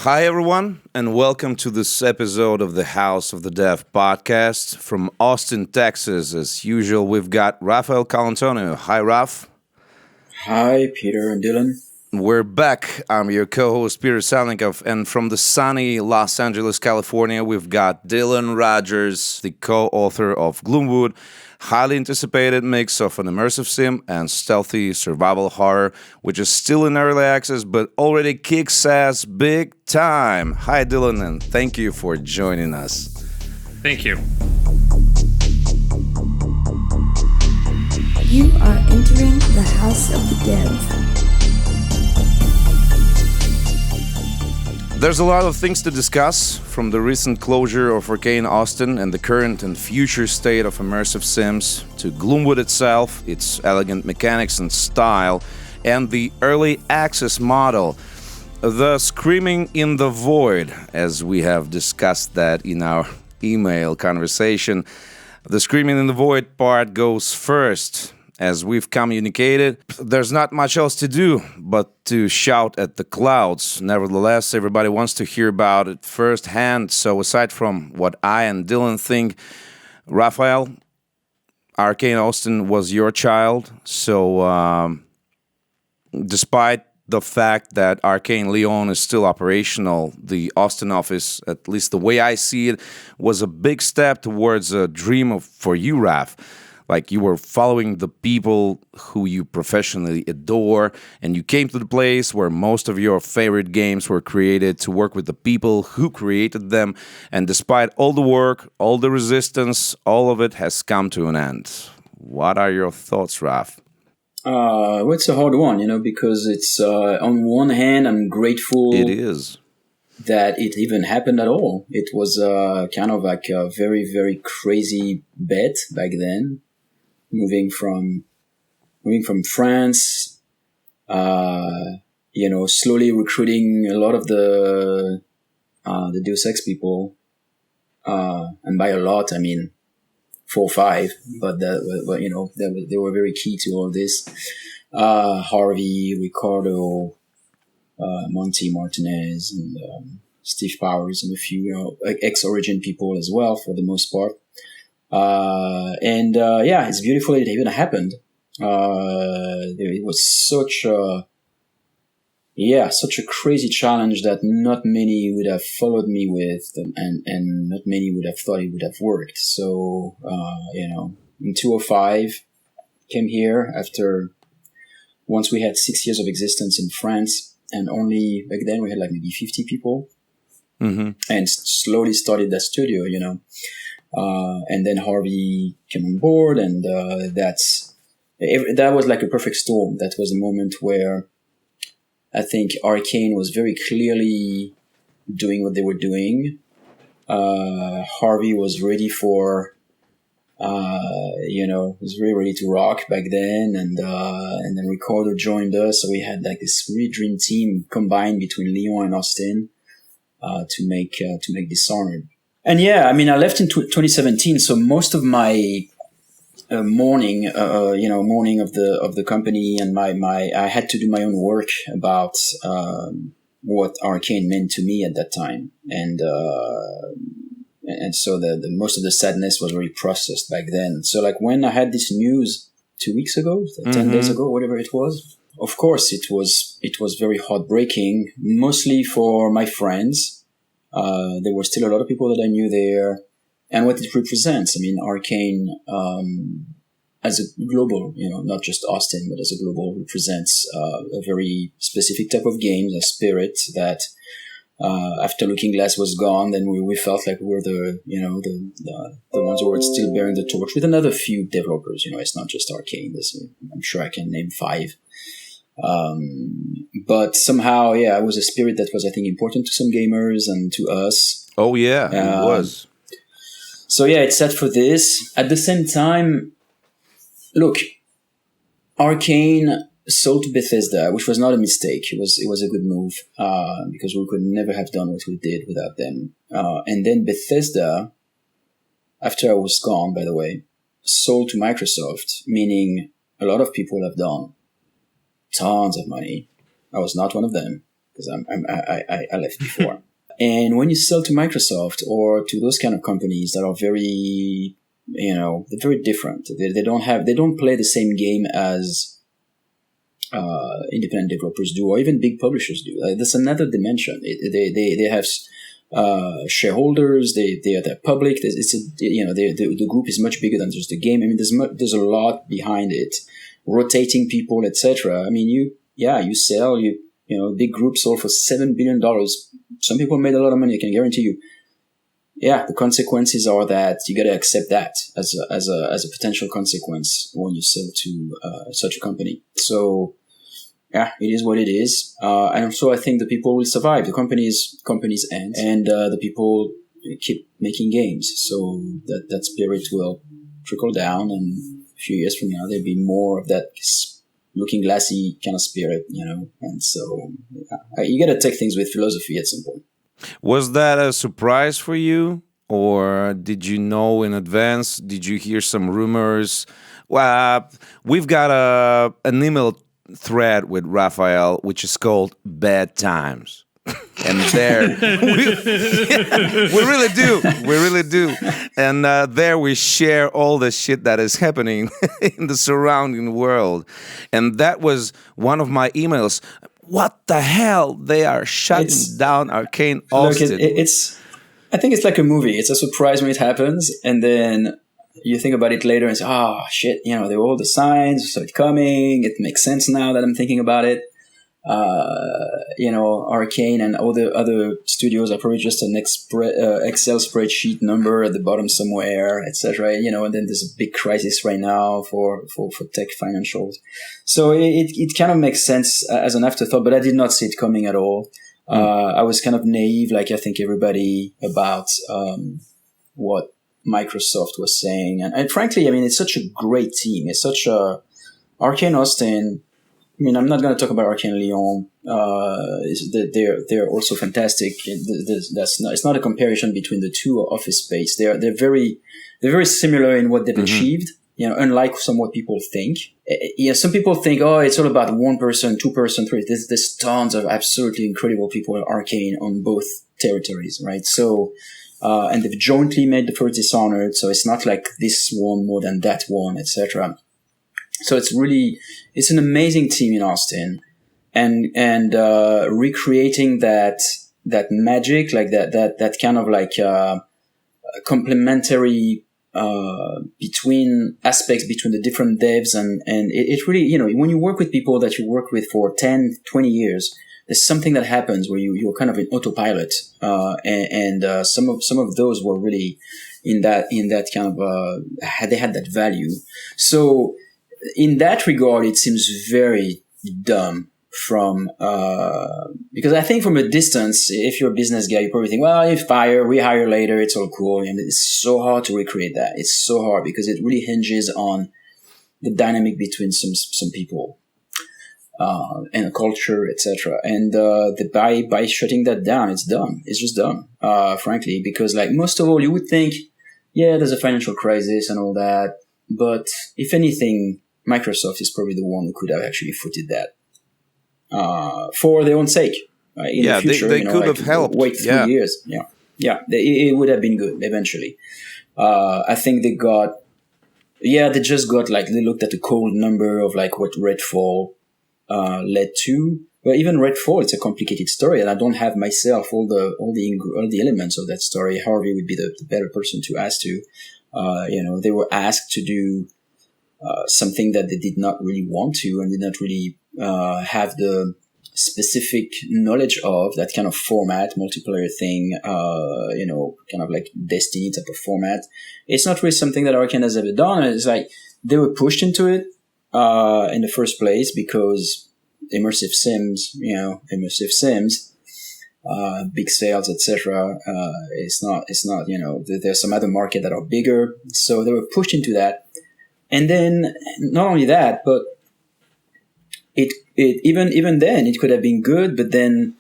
Hi, everyone, and welcome to this episode of the House of the Dev podcast from Austin, Texas. As usual, we've got Raphael Colantonio. Hi, Raph. Hi, Peter and Dylan. We're back. I'm your co-host, Peter Salnikov, and from the sunny Los Angeles, California, we've got Dillon Rogers, the co-author of Gloomwood, highly anticipated mix of an immersive sim and stealthy survival horror, which is still in early access but already kicks ass big time. Hi, Dillon, and thank you for joining us. Thank you. You are entering the House of the Dev. There's a lot of things to discuss, from the recent closure of Arkane Austin and the current and future state of immersive sims, to Gloomwood itself, its elegant mechanics and style, and the early access model. The screaming in the void, as we have discussed that in our email conversation. The screaming in the void part goes first. As we've communicated, there's not much else to do but to shout at the clouds. Nevertheless, everybody wants to hear about it firsthand. So aside from what I and Dillon think, Raphael, Arkane Austin was your child. So despite the fact that Arkane Lyon is still operational, the Austin office, at least the way I see it, was a big step towards a dream for you, Raph. Like, you were following the people who you professionally adore, and you came to the place where most of your favorite games were created to work with the people who created them. And despite all the work, all the resistance, all of it has come to an end. What are your thoughts, Raph? Well, it's a hard one, because it's, on one hand, I'm grateful It is. that it even happened at all. It was kind of like a very, very crazy bet back then. Moving from France, slowly recruiting a lot of the Deus Ex people, and by a lot I mean 4 or 5, but they were very key to all this. Harvey, Ricardo, Monty Martinez, and Steve Powers, and a few ex-Origin people as well, for the most part. It's beautiful it even happened. It was such a crazy challenge that not many would have followed me with, and not many would have thought it would have worked. So, in 2005, came here after, once we had 6 years of existence in France, and only back then we had like maybe 50 people, and slowly started that studio, and then Harvey came on board, and that was like a perfect storm. That was a moment where I think Arkane was very clearly doing what they were doing. Harvey was ready was really ready to rock back then, and then Ricardo joined us, so we had like this really dream team combined between Lyon and Austin to make Dishonored. And I left in 2017. So most of my morning of the company, and I had to do my own work about what Arkane meant to me at that time, and so the most of the sadness was already processed back then. So like when I had this news 2 weeks ago, 10 days ago, whatever it was, of course it was very heartbreaking, mostly for my friends. There were still a lot of people that I knew there, and what it represents. I mean, Arkane, as a global, not just Austin, but as a global, represents a very specific type of games, a spirit that, after Looking Glass was gone, then we felt like we were the ones who were still bearing the torch with another few developers. It's not just Arkane. I'm sure I can name 5. But somehow, it was a spirit that was, I think, important to some gamers and to us. Oh, yeah, it was. So, it's set for this. At the same time, look, Arkane sold to Bethesda, which was not a mistake. It was a good move, because we could never have done what we did without them. And then Bethesda, after I was gone, by the way, sold to Microsoft, meaning a lot of people have done tons of money. I was not one of them. because I left before. And when you sell to Microsoft or to those kind of companies that are very, they're very different. They don't play the same game as independent developers do, or even big publishers do. That's another dimension. They have shareholders. They're public. The group is much bigger than just the game. I mean, there's a lot behind it, rotating people, etc. I mean, you sell. Big group sold for $7 billion. Some people made a lot of money. I can guarantee you. Yeah, the consequences are that you got to accept that as a potential consequence when you sell to such a company. So, yeah, it is what it is. And so I think the people will survive. The companies end, and the people keep making games. So that spirit will trickle down, and a few years from now there'll be more of that looking glassy kind of spirit, And so you got to take things with philosophy at some point. Was that a surprise for you, or did you know in advance? Did you hear some rumors? Well, we've got an email thread with Raphael, which is called Bad Times. And there, we really do. And there we share all the shit that is happening in the surrounding world. And that was one of my emails. What the hell? They are shutting down Arkane Austin. Look, I think it's like a movie. It's a surprise when it happens, and then you think about it later and say, shit, there were all the signs, so it's coming. It makes sense now that I'm thinking about it. Arkane and all the other studios are probably just an Excel spreadsheet number at the bottom somewhere, etc. And then there's a big crisis right now for tech financials. So it kind of makes sense as an afterthought, but I did not see it coming at all. I was kind of naive, like I think everybody, about what Microsoft was saying. And frankly, I mean, it's such a great team. It's such a Arkane Austin. I mean, I'm not going to talk about Arkane Lyon. They're also fantastic. It's not a comparison between the two Office Space. They're very similar in what they've achieved. Unlike what people think. Some people think, it's all about one person, two person, three. There's tons of absolutely incredible people at Arkane on both territories, right? So, and they've jointly made the first Dishonored, so it's not like this one more than that one, etc. So it's an amazing team in Austin, and recreating that magic, like that kind of like complementary between aspects between the different devs, and it really, when you work with people that you work with for 10, 20 years, there's something that happens where you're kind of in autopilot, and some of those were really in that kind of they had that value. So in that regard, it seems very dumb because I think from a distance, if you're a business guy, you probably think, well, you rehire later, it's all cool. And it's so hard to recreate that. It's so hard because it really hinges on the dynamic between some people, and a culture, etc. And, by shutting that down, it's dumb. It's just dumb, frankly, because like most of all, you would think, yeah, there's a financial crisis and all that. But if anything, Microsoft is probably the one who could have actually footed that. For their own sake. In the future, they could have helped. Wait 3 years. It would have been good eventually. I think they looked at the cold number of like what Redfall led to. But even Redfall, it's a complicated story, and I don't have myself all the elements of that story. Harvey would be the better person to ask to. They were asked to do something that they did not really want to, and did not really have the specific knowledge of that kind of format, multiplayer thing, kind of like Destiny type of format. It's not really something that Arkane has ever done. It's like they were pushed into it in the first place because immersive sims, big sales, etc. It's not, there's some other market that are bigger. So they were pushed into that. And then not only that, but even then it could have been good, but then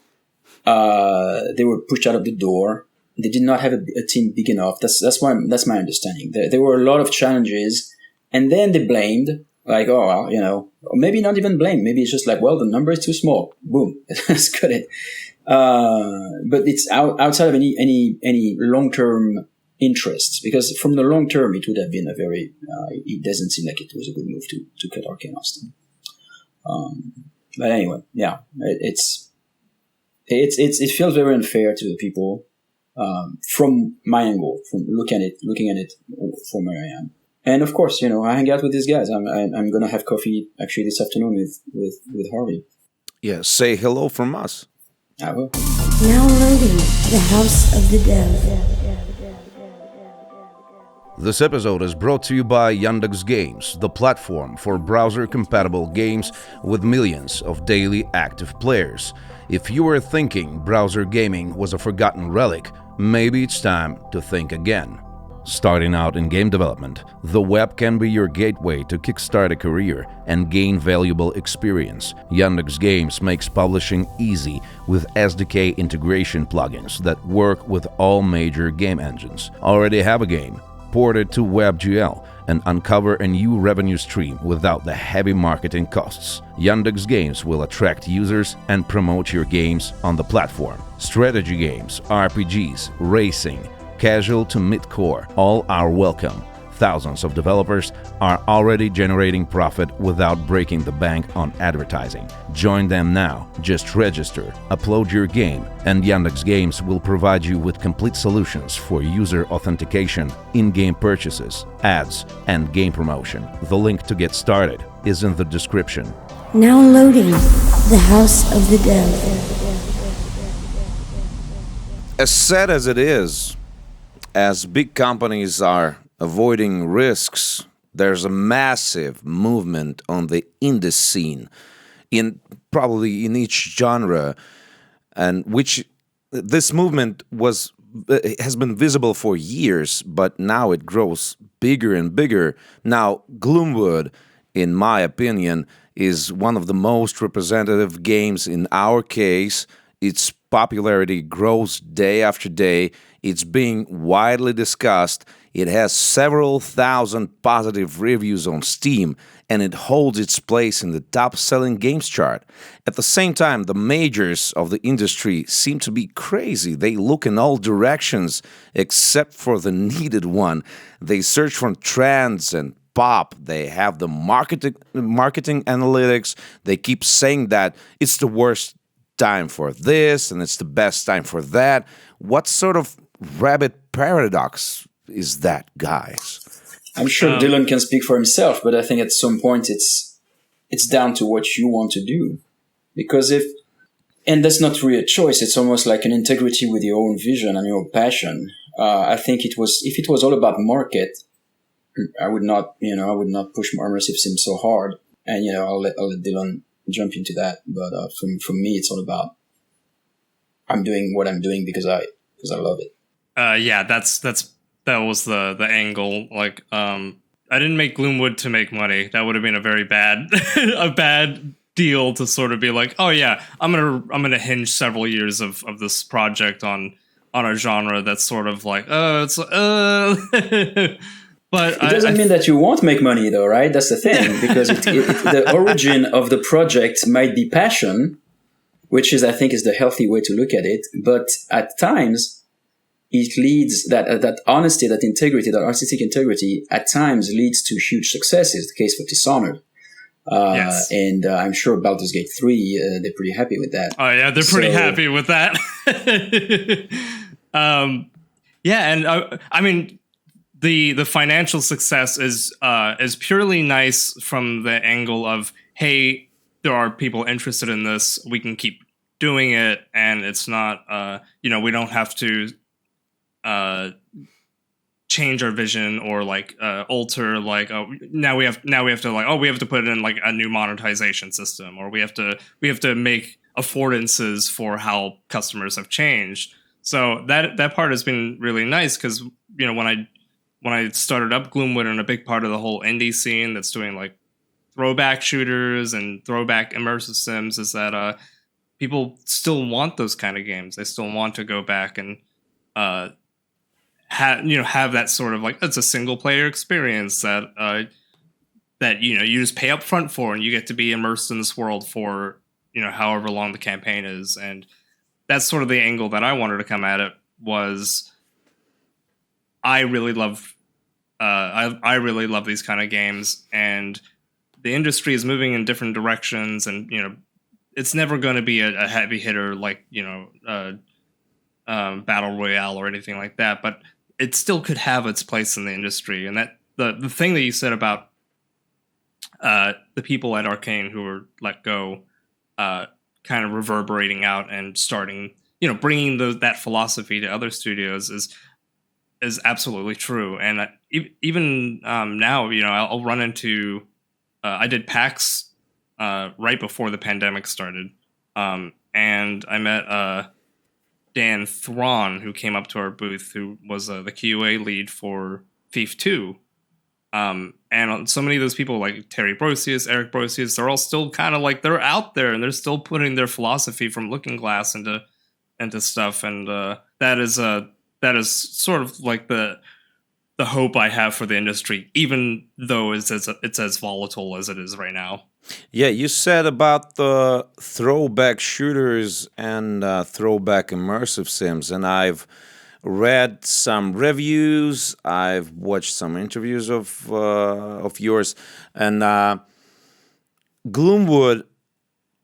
they were pushed out of the door. They did not have a team big enough. That's my understanding. There were a lot of challenges, and then they blamed Like, oh, well, or maybe not even blame. Maybe it's just like, well, the number is too small. Boom, let's cut it. But it's outside of any long-term interests, because from the long term, it would have been it doesn't seem like it was a good move to cut Arkane Austin. But anyway, yeah, it feels very unfair to the people, from my angle, from looking at it from where I am. And of course, I hang out with these guys. I'm going to have coffee actually this afternoon with Harvey. Yeah, say hello from us. I will. Now loading the House of the Dev. This episode is brought to you by Yandex Games, the platform for browser-compatible games with millions of daily active players. If you were thinking browser gaming was a forgotten relic, maybe it's time to think again. Starting out in game development, the web can be your gateway to kickstart a career and gain valuable experience. Yandex Games makes publishing easy with SDK integration plugins that work with all major game engines. Already have a game? Port it to WebGL and uncover a new revenue stream without the heavy marketing costs. Yandex Games will attract users and promote your games on the platform. Strategy games, RPGs, racing, casual to mid-core, all are welcome. Thousands of developers are already generating profit without breaking the bank on advertising. Join them now. Just register, upload your game, and Yandex Games will provide you with complete solutions for user authentication, in-game purchases, ads, and game promotion. The link to get started is in the description. Now loading the House of the Dev. As sad as it is, as big companies are avoiding risks, there's a massive movement on the indie scene, probably in each genre, and which this movement has been visible for years, but now it grows bigger and bigger. Now, Gloomwood, in my opinion, is one of the most representative games in our case. Its popularity grows day after day. It's being widely discussed. It has several thousand positive reviews on Steam, and it holds its place in the top-selling games chart. At the same time, the majors of the industry seem to be crazy. They look in all directions except for the needed one. They search for trends and pop. They have the marketing analytics. They keep saying that it's the worst time for this and it's the best time for that. What sort of rabbit paradox is that, guys? I'm sure Dillon can speak for himself, but I think at some point it's down to what you want to do. Because and that's not really a choice, it's almost like an integrity with your own vision and your passion. I think if it was all about market, I would not push immersive sim so hard. And, I'll let Dillon jump into that. But for me, it's all about I'm doing what I'm doing because I love it. Yeah, that was the angle. Like, I didn't make Gloomwood to make money. That would have been a very bad deal to sort of be like, oh yeah, I'm gonna hinge several years of this project on a genre that's sort of like, But it doesn't mean that you won't make money, though, right? That's the thing, because the origin of the project might be passion, which I think is the healthy way to look at it. But at times, it leads that honesty, that integrity, that artistic integrity, at times leads to huge successes. The case for Dishonored. Yes. And I'm sure Baldur's Gate 3, they're pretty happy with that. Oh yeah, they're pretty happy with that. Yeah, and I mean, the financial success is purely nice from the angle of, hey, there are people interested in this, we can keep doing it, and it's not we don't have to change our vision or like alter, like now we have to like, we have to put in like a new monetization system, or we have to make affordances for how customers have changed. So that part has been really nice, because when I started up Gloomwood, and a big part of the whole indie scene that's doing like throwback shooters and throwback immersive sims is that people still want those kind of games. They still want to go back and have that sort of like, it's a single player experience that that you just pay up front for, and you get to be immersed in this world for however long the campaign is. And that's sort of the angle that I wanted to come at it. Was I really love I really love these kind of games, and the industry is moving in different directions, and it's never going to be a heavy hitter like battle royale or anything like that, but it still could have its place in the industry. And that the thing that you said about the people at Arkane who were let go, kind of reverberating out and starting, bringing that philosophy to other studios is absolutely true. And even now, I'll run into. I did PAX right before the pandemic started, and I met Dan Thrawn, who came up to our booth, who was the QA lead for Thief 2. And so many of those people, like Terry Brosius, Eric Brosius, they're all still kind of like, they're out there, and they're still putting their philosophy from Looking Glass into stuff. And that is sort of like the hope I have for the industry, even though it's as volatile as it is right now. Yeah, you said about the throwback shooters and throwback immersive sims, and I've read some reviews, I've watched some interviews of yours, and Gloomwood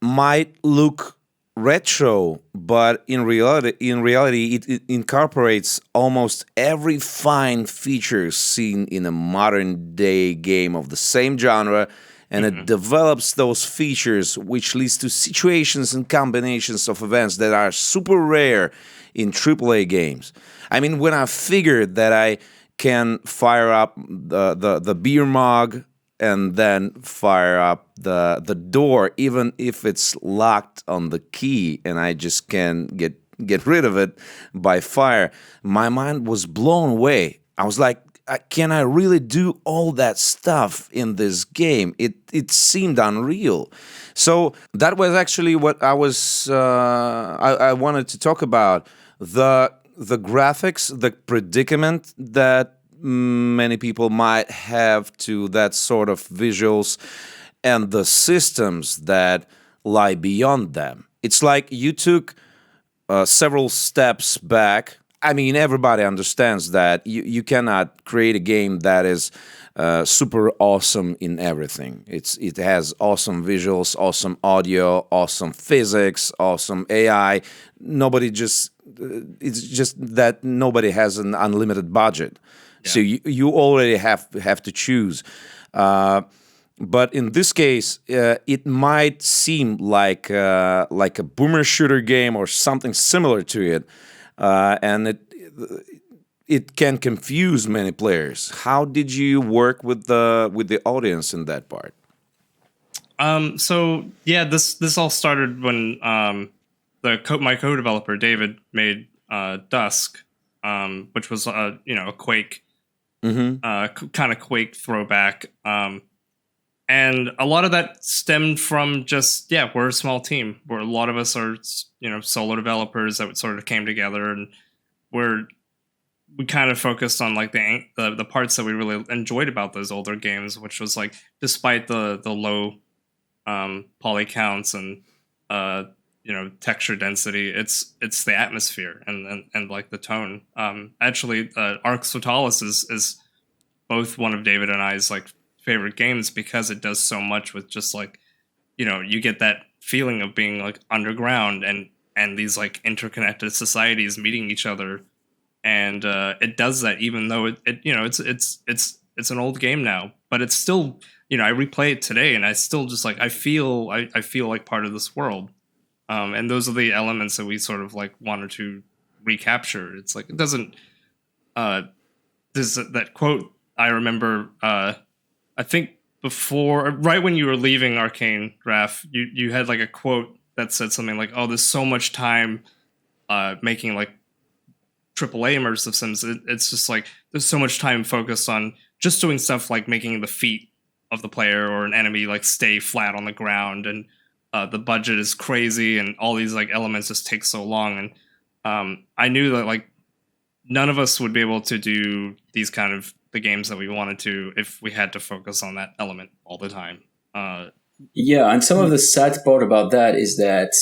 might look retro, but in reality, it incorporates almost every fine feature seen in a modern day game of the same genre, and it develops those features, which leads to situations and combinations of events that are super rare in AAA games. I mean, when I figured that I can fire up the beer mug and then fire up the door, even if it's locked on the key, and I just can get rid of it by fire, my mind was blown away. I was like, can I really do all that stuff in this game? It seemed unreal. So that was actually what I was I wanted to talk about. The graphics, the predicament that many people might have to that sort of visuals, and the systems that lie beyond them. It's like you took several steps back. I mean, everybody understands that you cannot create a game that is super awesome in everything. It has awesome visuals, awesome audio, awesome physics, awesome AI. It's just that nobody has an unlimited budget. Yeah. So you already have to choose. But in this case, it might seem like a boomer shooter game or something similar to it, and it can confuse many players. How did you work with the audience in that part? So yeah, this all started when my co-developer David made Dusk, which was a Quake, kind of Quake throwback. And a lot of that stemmed from just, we're a small team where a lot of us are, solo developers that sort of came together, and we kind of focused on like the parts that we really enjoyed about those older games, which was like, despite the low poly counts and texture density, it's the atmosphere and like the tone. Actually, Arx Totalis is both one of David and I's like favorite games, because it does so much with just like, you get that feeling of being like underground and these like interconnected societies meeting each other, and it does that even though it's an old game now, but it's still, I replay it today and I still just like I feel like part of this world, and those are the elements that we sort of like wanted to recapture. It's like it doesn't there's that quote I remember. I think right when you were leaving Arkane, Raph, you had like a quote that said something like, "Oh, there's so much time making like AAA immersive sims. It's just like there's so much time focused on just doing stuff like making the feet of the player or an enemy like stay flat on the ground, and the budget is crazy, and all these like elements just take so long." And I knew that like none of us would be able to do these kind of the games that we wanted to if we had to focus on that element all the time. Yeah, and some of the sad part about that is that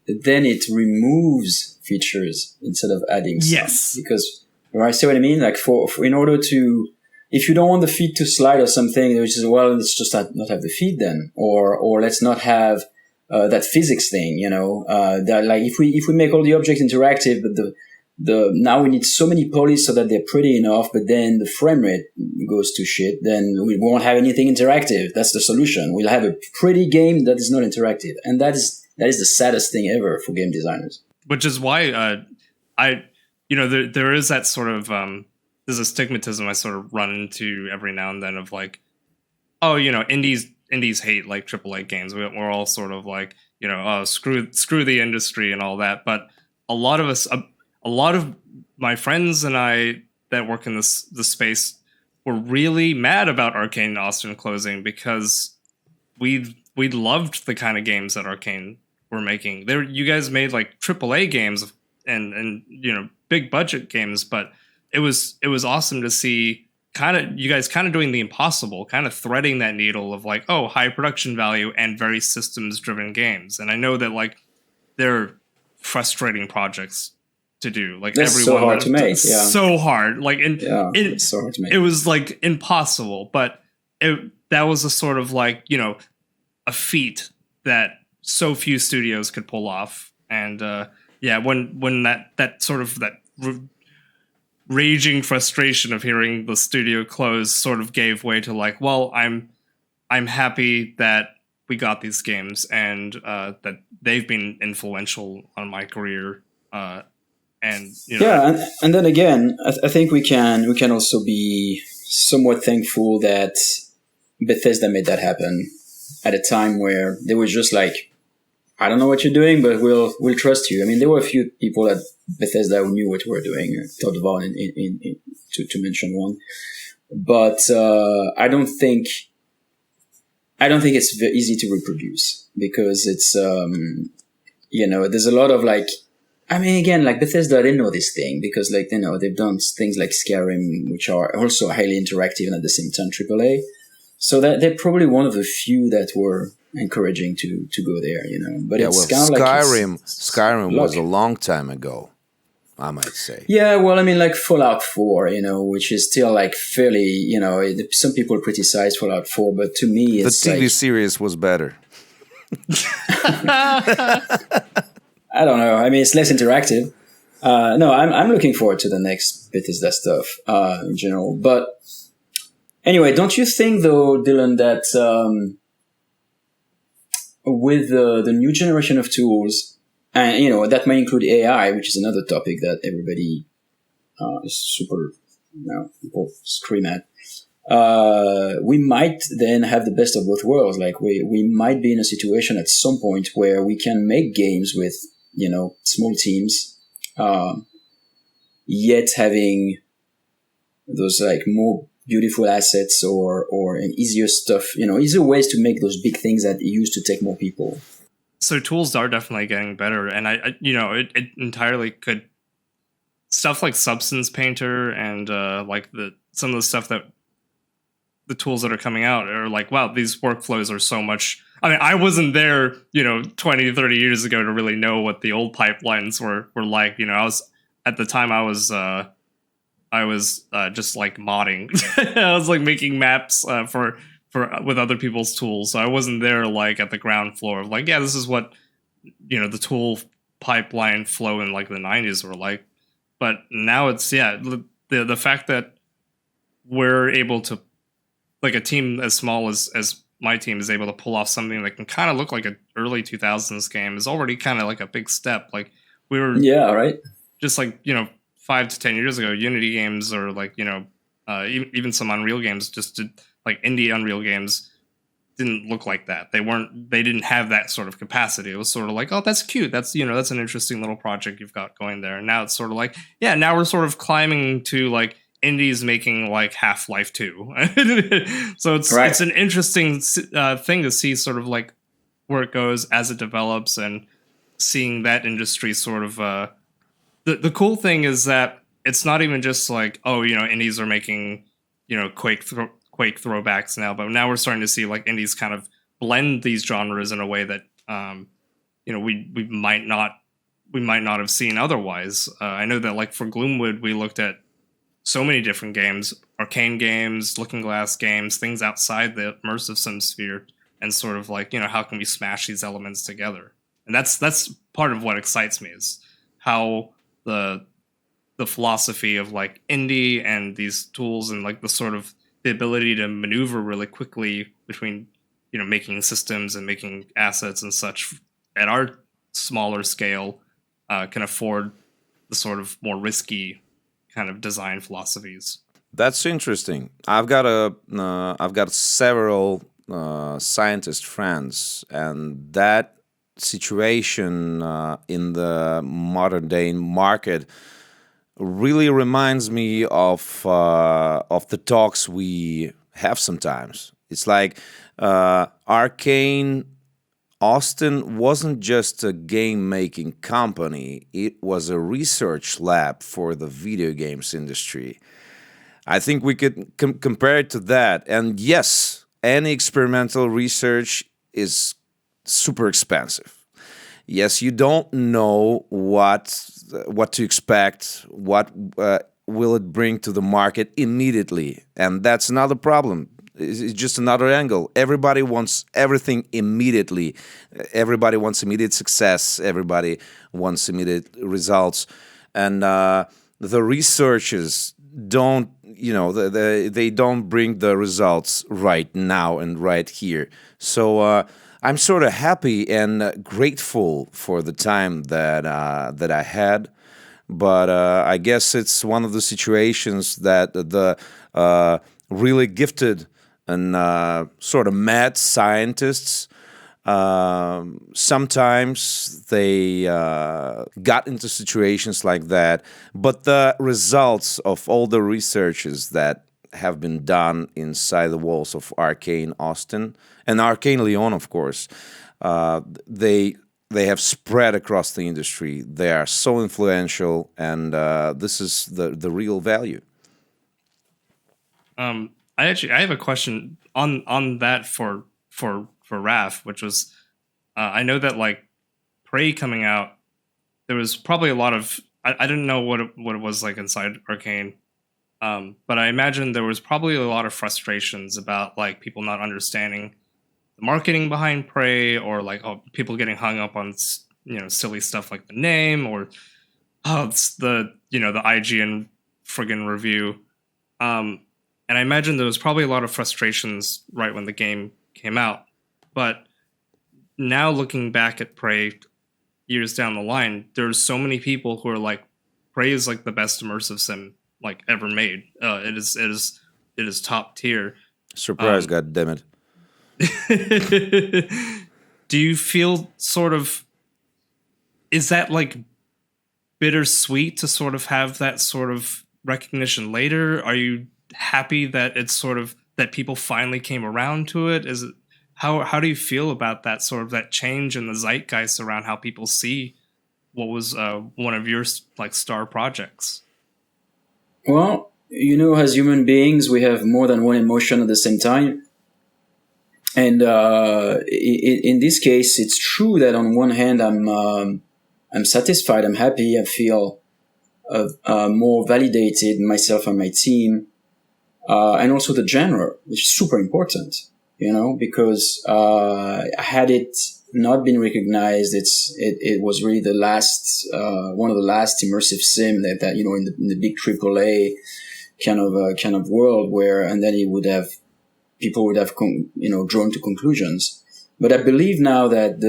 then it removes features instead of adding some. Yes. Because, I see what I mean? Like for in order to, if you don't want the feed to slide or something, which is, well, let's just not have the feed then, or let's not have that physics thing, that like if we make all the objects interactive, but now we need so many polys so that they're pretty enough, but then the frame rate goes to shit, then we won't have anything interactive. That's the solution. We'll have a pretty game that is not interactive. And that is the saddest thing ever for game designers. Which is why there is that sort of there's a stigmatism I sort of run into every now and then of like, oh, indies hate like AAA games. We're all sort of like, oh, screw the industry and all that. But a lot of us, a lot of my friends and I that work in the space were really mad about Arkane Austin closing because we loved the kind of games that Arkane were making. You guys made like AAA games and big budget games, but it was awesome to see you guys doing the impossible, kind of threading that needle of like, oh, high production value and very systems driven games. And I know that like they're frustrating projects to do. Like that's everyone, so hard to make. Yeah, so hard. Like, it's so hard to make. It was like impossible, but that was a sort of like a feat that so few studios could pull off. And when that sort of that raging frustration of hearing the studio close sort of gave way to like, well, I'm happy that we got these games and that they've been influential on my career. And then again, I think we can also be somewhat thankful that Bethesda made that happen at a time where they were just like, I don't know what you're doing, but we'll trust you. I mean, there were a few people at Bethesda who knew what we were doing. Todd Vaughn, to mention one, but I don't think it's very easy to reproduce because it's there's a lot of like. I mean, again, like Bethesda, they know this thing because, like, they've done things like Skyrim, which are also highly interactive and at the same time AAA. So that they're probably one of the few that were encouraging to go there, But it's kind of Skyrim was a long time ago, I might say. Yeah, well, I mean, like Fallout 4, which is still like fairly, some people criticize Fallout 4, but to me, it's the TV series was better. I don't know. I mean, it's less interactive. No, I'm looking forward to the next Bethesda stuff in general. But anyway, don't you think though, Dillon, that with the new generation of tools, and that might include AI, which is another topic that everybody is super people scream at. We might then have the best of both worlds. Like we might be in a situation at some point where we can make games with small teams, yet having those like more beautiful assets or easier stuff, easier ways to make those big things that used to take more people. So tools are definitely getting better, and I it entirely could stuff like Substance Painter and like some of the stuff that the tools that are coming out are like, wow, these workflows are so much. I mean, I wasn't there, 20, 30 years ago to really know what the old pipelines were like. At the time I was just like modding. I was like making maps for with other people's tools. So I wasn't there like at the ground floor of like, yeah, this is what, the tool pipeline flow in like the 90s were like. But now it's, the fact that we're able to, like a team as small as my team is able to pull off something that can kind of look like an early 2000s game is already kind of like a big step. Like we were, just like, 5 to 10 years ago, Unity games or like, even some Unreal games, just like indie Unreal games didn't look like that. They didn't have that sort of capacity. It was sort of like, oh, that's cute. That's, that's an interesting little project you've got going there. And now it's sort of like, yeah, now we're sort of climbing to like indies making like Half-Life 2. So it's an interesting thing to see sort of like where it goes as it develops and seeing that industry sort of the cool thing is that it's not even just like, oh, indies are making Quake throwbacks now, but now we're starting to see like indies kind of blend these genres in a way that we might not have seen otherwise. I know that like for Gloomwood, we looked at so many different games, Arkane games, Looking Glass games, things outside the immersive sim sphere, and sort of like, how can we smash these elements together? And that's part of what excites me, is how the philosophy of like indie and these tools and like the ability to maneuver really quickly between making systems and making assets and such at our smaller scale can afford the sort of more risky kind of design philosophies. That's interesting. I've got several scientist friends, and that situation in the modern day market really reminds me of the talks we have sometimes. It's like Arkane Austin wasn't just a game-making company, it was a research lab for the video games industry. I think we could compare it to that. And yes, any experimental research is super expensive. Yes, you don't know what to expect, what will it bring to the market immediately. And that's another problem. It's just another angle. Everybody wants everything immediately. Everybody wants immediate success. Everybody wants immediate results. And the researchers don't, they don't bring the results right now and right here. So I'm sort of happy and grateful for the time that I had. But I guess it's one of the situations that the really gifted and sort of mad scientists, sometimes they got into situations like that. But the results of all the researches that have been done inside the walls of Arkane Austin and Arkane Lyon, of course, they have spread across the industry. They are so influential, and this is the real value. I have a question on that for Raph, which was I know that like Prey coming out, there was probably a lot of I didn't know what it was like inside Arkane, but I imagine there was probably a lot of frustrations about like people not understanding the marketing behind Prey, or like people getting hung up on silly stuff like the name, or it's the IGN friggin' review. And I imagine there was probably a lot of frustrations right when the game came out. But now looking back at Prey years down the line, there's so many people who are like, Prey is like the best immersive sim like ever made. It is top tier. Surprise, goddammit. Do you feel sort of, is that like bittersweet to sort of have that sort of recognition later? Are you happy that it's sort of that people finally came around to it? Is it how do you feel about that sort of that change in the zeitgeist around how people see what was one of your like star projects? Well, as human beings, we have more than one emotion at the same time. And in this case, it's true that on one hand, I'm satisfied, I'm happy, I feel more validated, myself and my team, and also the genre, which is super important, because had it not been recognized, it was really the last one of the last immersive sim that in the big AAA kind of world where, and then people would have drawn to conclusions. But I believe now that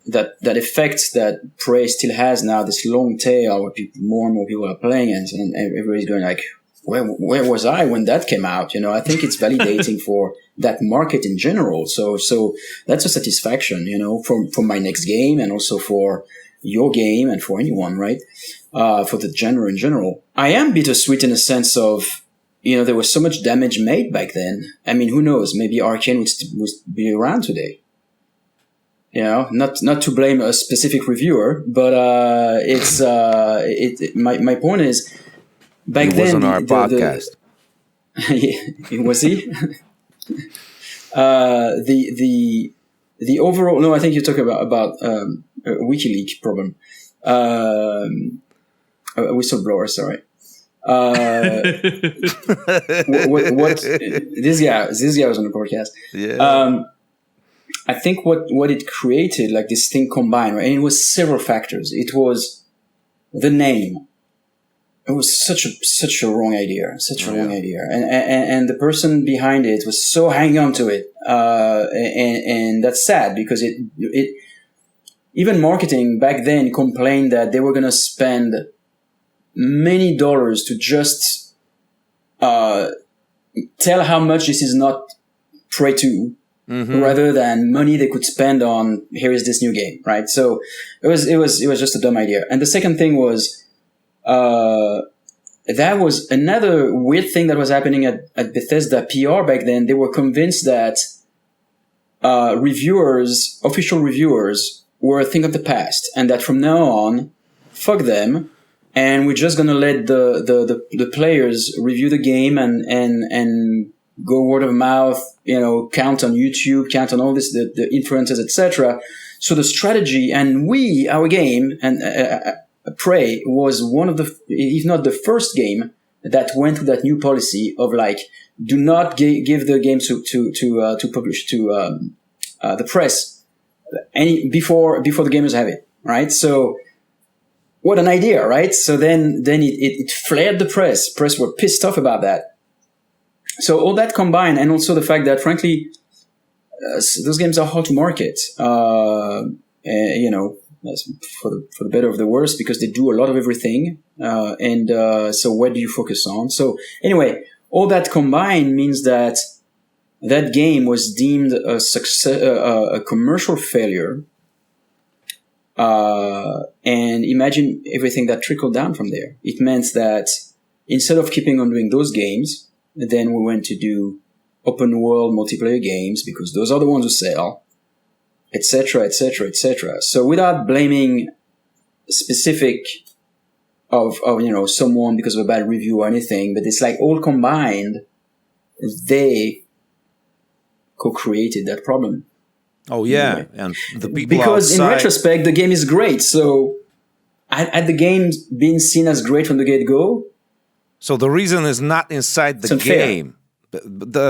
that effect that Prey still has now, this long tail where more and more people are playing and everybody's going like, where was I when that came out? I think it's validating for that market in general. So that's a satisfaction, for my next game and also for your game and for anyone, right? For the genre in general. I am bittersweet in a sense of, there was so much damage made back then. I mean, who knows? Maybe Arkane would be around today. Not to blame a specific reviewer, but my point is, back then, it was on our podcast. Was he? The overall, no, I think you're talking about a WikiLeaks problem. A whistleblower, sorry. What this guy was on the podcast. Yeah. I think what it created, like this thing combined, right? And it was several factors. It was the name. It was such a wrong idea, wrong idea, and the person behind it was so hanging on to it, and that's sad because it even marketing back then complained that they were gonna spend many dollars to just tell how much this is not Prey 2, rather than money they could spend on here is this new game, right? So it was just a dumb idea. And the second thing was that was another weird thing that was happening at Bethesda PR back then. They were convinced that official reviewers were a thing of the past, and that from now on, fuck them. And we're just gonna let the players review the game and go word of mouth, count on YouTube, count on all this, the influencers, etc. So the strategy, and our game, and Prey was one of the, if not the first game that went through that new policy of like, do not give the game to publish to the press before the gamers have it, right? So. What an idea, right? So then it flared the press. Press were pissed off about that. So all that combined, and also the fact that, frankly, those games are hard to market. For the better or the worse, because they do a lot of everything. So where do you focus on? So anyway, all that combined means that game was deemed a commercial failure. And imagine everything that trickled down from there. It meant that instead of keeping on doing those games, then we went to do open world multiplayer games because those are the ones who sell, etc., etc., etc. So without blaming specific of someone because of a bad review or anything, but it's like all combined, they co-created that problem. Oh yeah, and the people because outside... in retrospect the game is great. So, had the game been seen as great from the get-go? So the reason is not inside the game,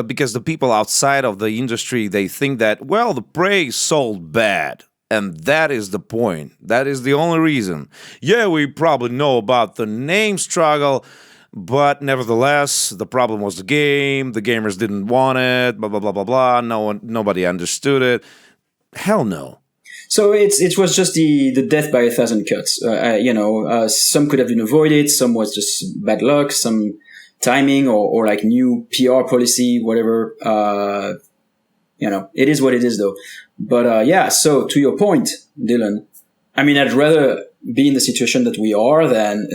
because the people outside of the industry, they think that the Prey sold bad, and that is the point. That is the only reason. Yeah, we probably know about the name struggle, but nevertheless, the problem was the game. The gamers didn't want it. Blah blah blah blah blah. Nobody understood it. Hell no. So it was just the death by 1,000 cuts. Some could have been avoided. Some was just bad luck. Some timing or like new PR policy, whatever. It is what it is, though. But so to your point, Dillon, I mean, I'd rather be in the situation that we are than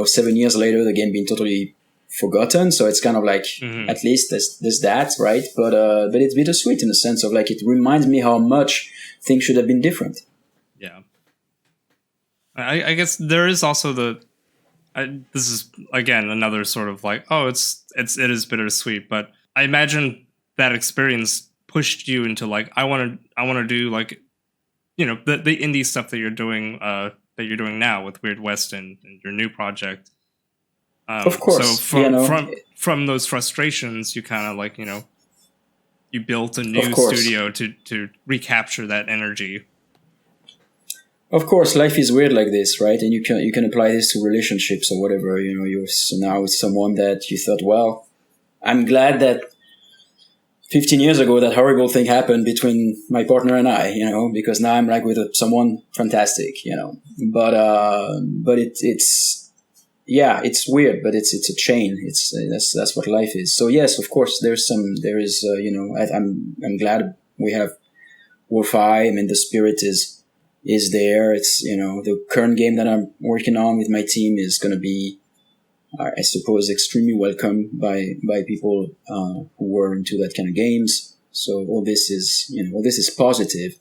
7 years later the game being totally forgotten. So it's kind of like at least there's that, right? But it's bittersweet in the sense of like it reminds me how much things should have been different. Yeah, I guess there is also this is again another sort of like it is bittersweet, but I imagine that experience pushed you into like I want to do like the indie stuff that you're doing now with Weird West and your new project. Of course. So from those frustrations, you kind of like you built a new studio to recapture that energy. Of course, life is weird like this, right? And you can apply this to relationships or whatever. You're now with someone that you thought, well, I'm glad that 15 years ago that horrible thing happened between my partner and I, because now I'm like with someone fantastic, But it's weird, but it's a chain. That's what life is. So yes, of course, I'm glad we have Wolf-Eye. I mean, the spirit is there. It's, the current game that I'm working on with my team is going to be, I suppose, extremely welcome by people who were into that kind of games. So all this is positive.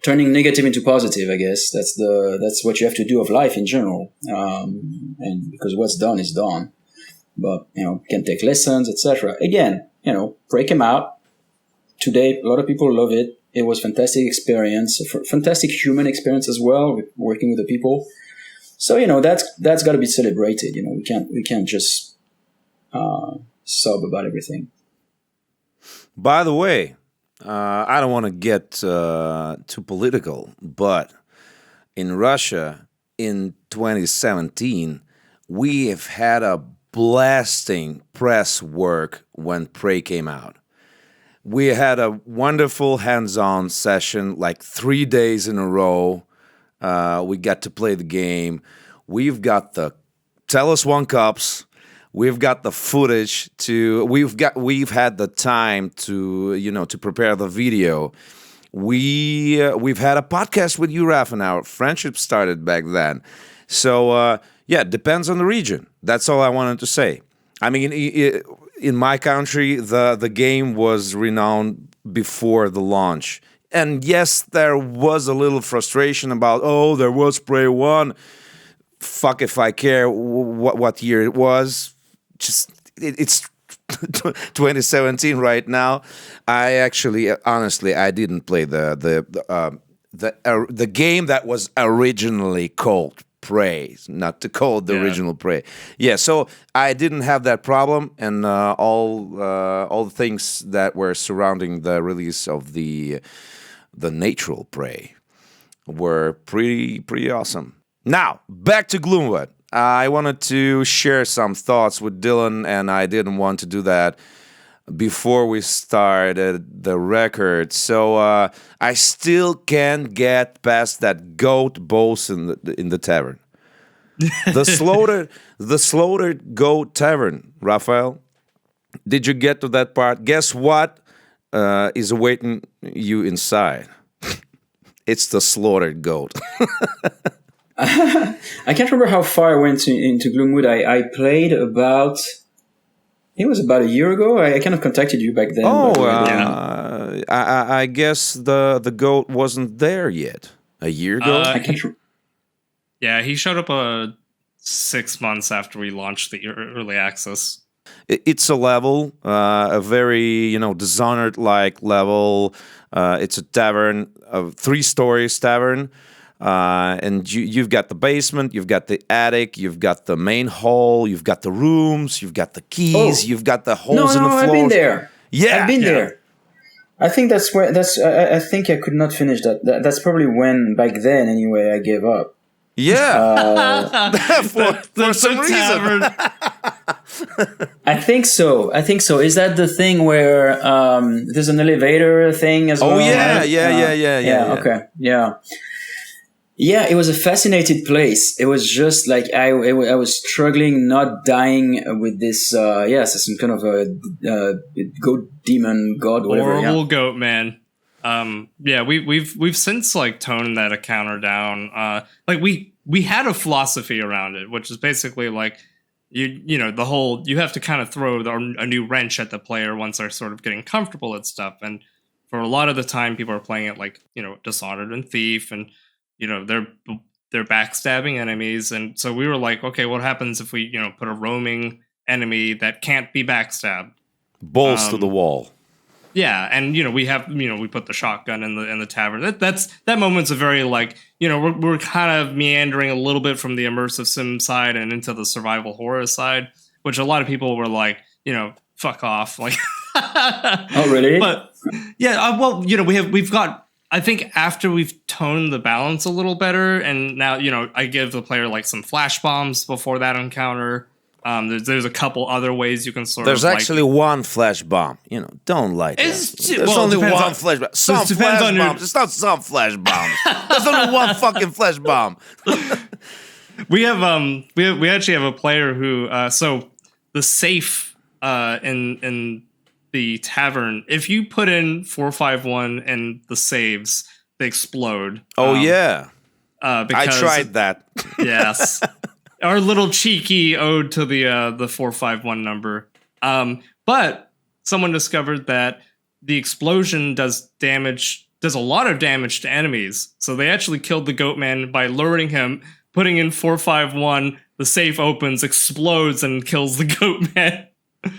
Turning negative into positive, I guess that's what you have to do of life in general. And because what's done is done. but can take lessons, etc. Again, Prey came out today. A lot of people love it. It was fantastic experience, fantastic human experience as well, with working with the people. So that's got to be celebrated. We can't just sob about everything. By the way, I don't want to get too political, but in Russia in 2017, we have had a blasting press work when Prey came out. We had a wonderful hands-on session, like 3 days in a row. We got to play the game. We've got the Tell Us One cups. We've got the footage we've had the time to prepare the video. We've had a podcast with you, Raph, and our friendship started back then. So it depends on the region. That's all I wanted to say. I mean, in my country, the game was renowned before the launch. And yes, there was a little frustration about, there was Prey 1. Fuck if I care what year it was. It's 2017 right now. I actually, honestly, I didn't play the game that was originally called Prey, not to call it the original Prey. Yeah, so I didn't have that problem, and all the things that were surrounding the release of the natural Prey were pretty awesome. Now back to Gloomwood. I wanted to share some thoughts with Dillon, and I didn't want to do that before we started the record. So I still can't get past that goat boss in the tavern. The slaughtered goat tavern, Raphael. Did you get to that part? Guess what is awaiting you inside? It's the slaughtered goat. I can't remember how far I went into Gloomwood. I played about... It was about a year ago. I kind of contacted you back then. I guess the goat wasn't there yet. A year ago? He showed up 6 months after we launched the early access. It's a level, a very, Dishonored-like level. It's a tavern, a 3-stories tavern. And you've got the basement, you've got the attic, you've got the main hall, you've got the rooms, you've got the keys, you've got the holes in the floors. I've been there. Yeah, I've been there. I think that's where I think I could not finish that. That's probably when, back then anyway, I gave up. Yeah, for some reason. I think so. Is that the thing where there's an elevator thing as well? Oh yeah. Okay, yeah. Yeah, it was a fascinating place. It was just like I was struggling not dying with this. Some kind of a goat demon god, whatever. Horrible goat man. We've since toned that encounter down. We had a philosophy around it, which is basically the whole you have to kind of throw a new wrench at the player once they're sort of getting comfortable at stuff. And for a lot of the time, people are playing it Dishonored and Thief and. They're backstabbing enemies, and so we were like, okay, what happens if we put a roaming enemy that can't be backstabbed, balls to the wall? Yeah, and we put the shotgun in the tavern. That moment's a very we're kind of meandering a little bit from the immersive sim side and into the survival horror side, which a lot of people were like, fuck off, Oh really? But yeah, we've got. I think after we've toned the balance a little better, and now, I give the player some flash bombs before that encounter. There's a couple other ways you can There's actually one flash bomb. Don't like that. There's only one flash bomb. Some flash bombs. It's not some flash bombs. There's only one fucking flash bomb. We actually have a player who so the safe in the tavern, if you put in 451 and the saves, they explode. Because I tried that. Yes. Our little cheeky ode to the 451 number. But someone discovered that the explosion does a lot of damage to enemies. So they actually killed the goat man by luring him, putting in 451, the safe opens, explodes, and kills the goat man. So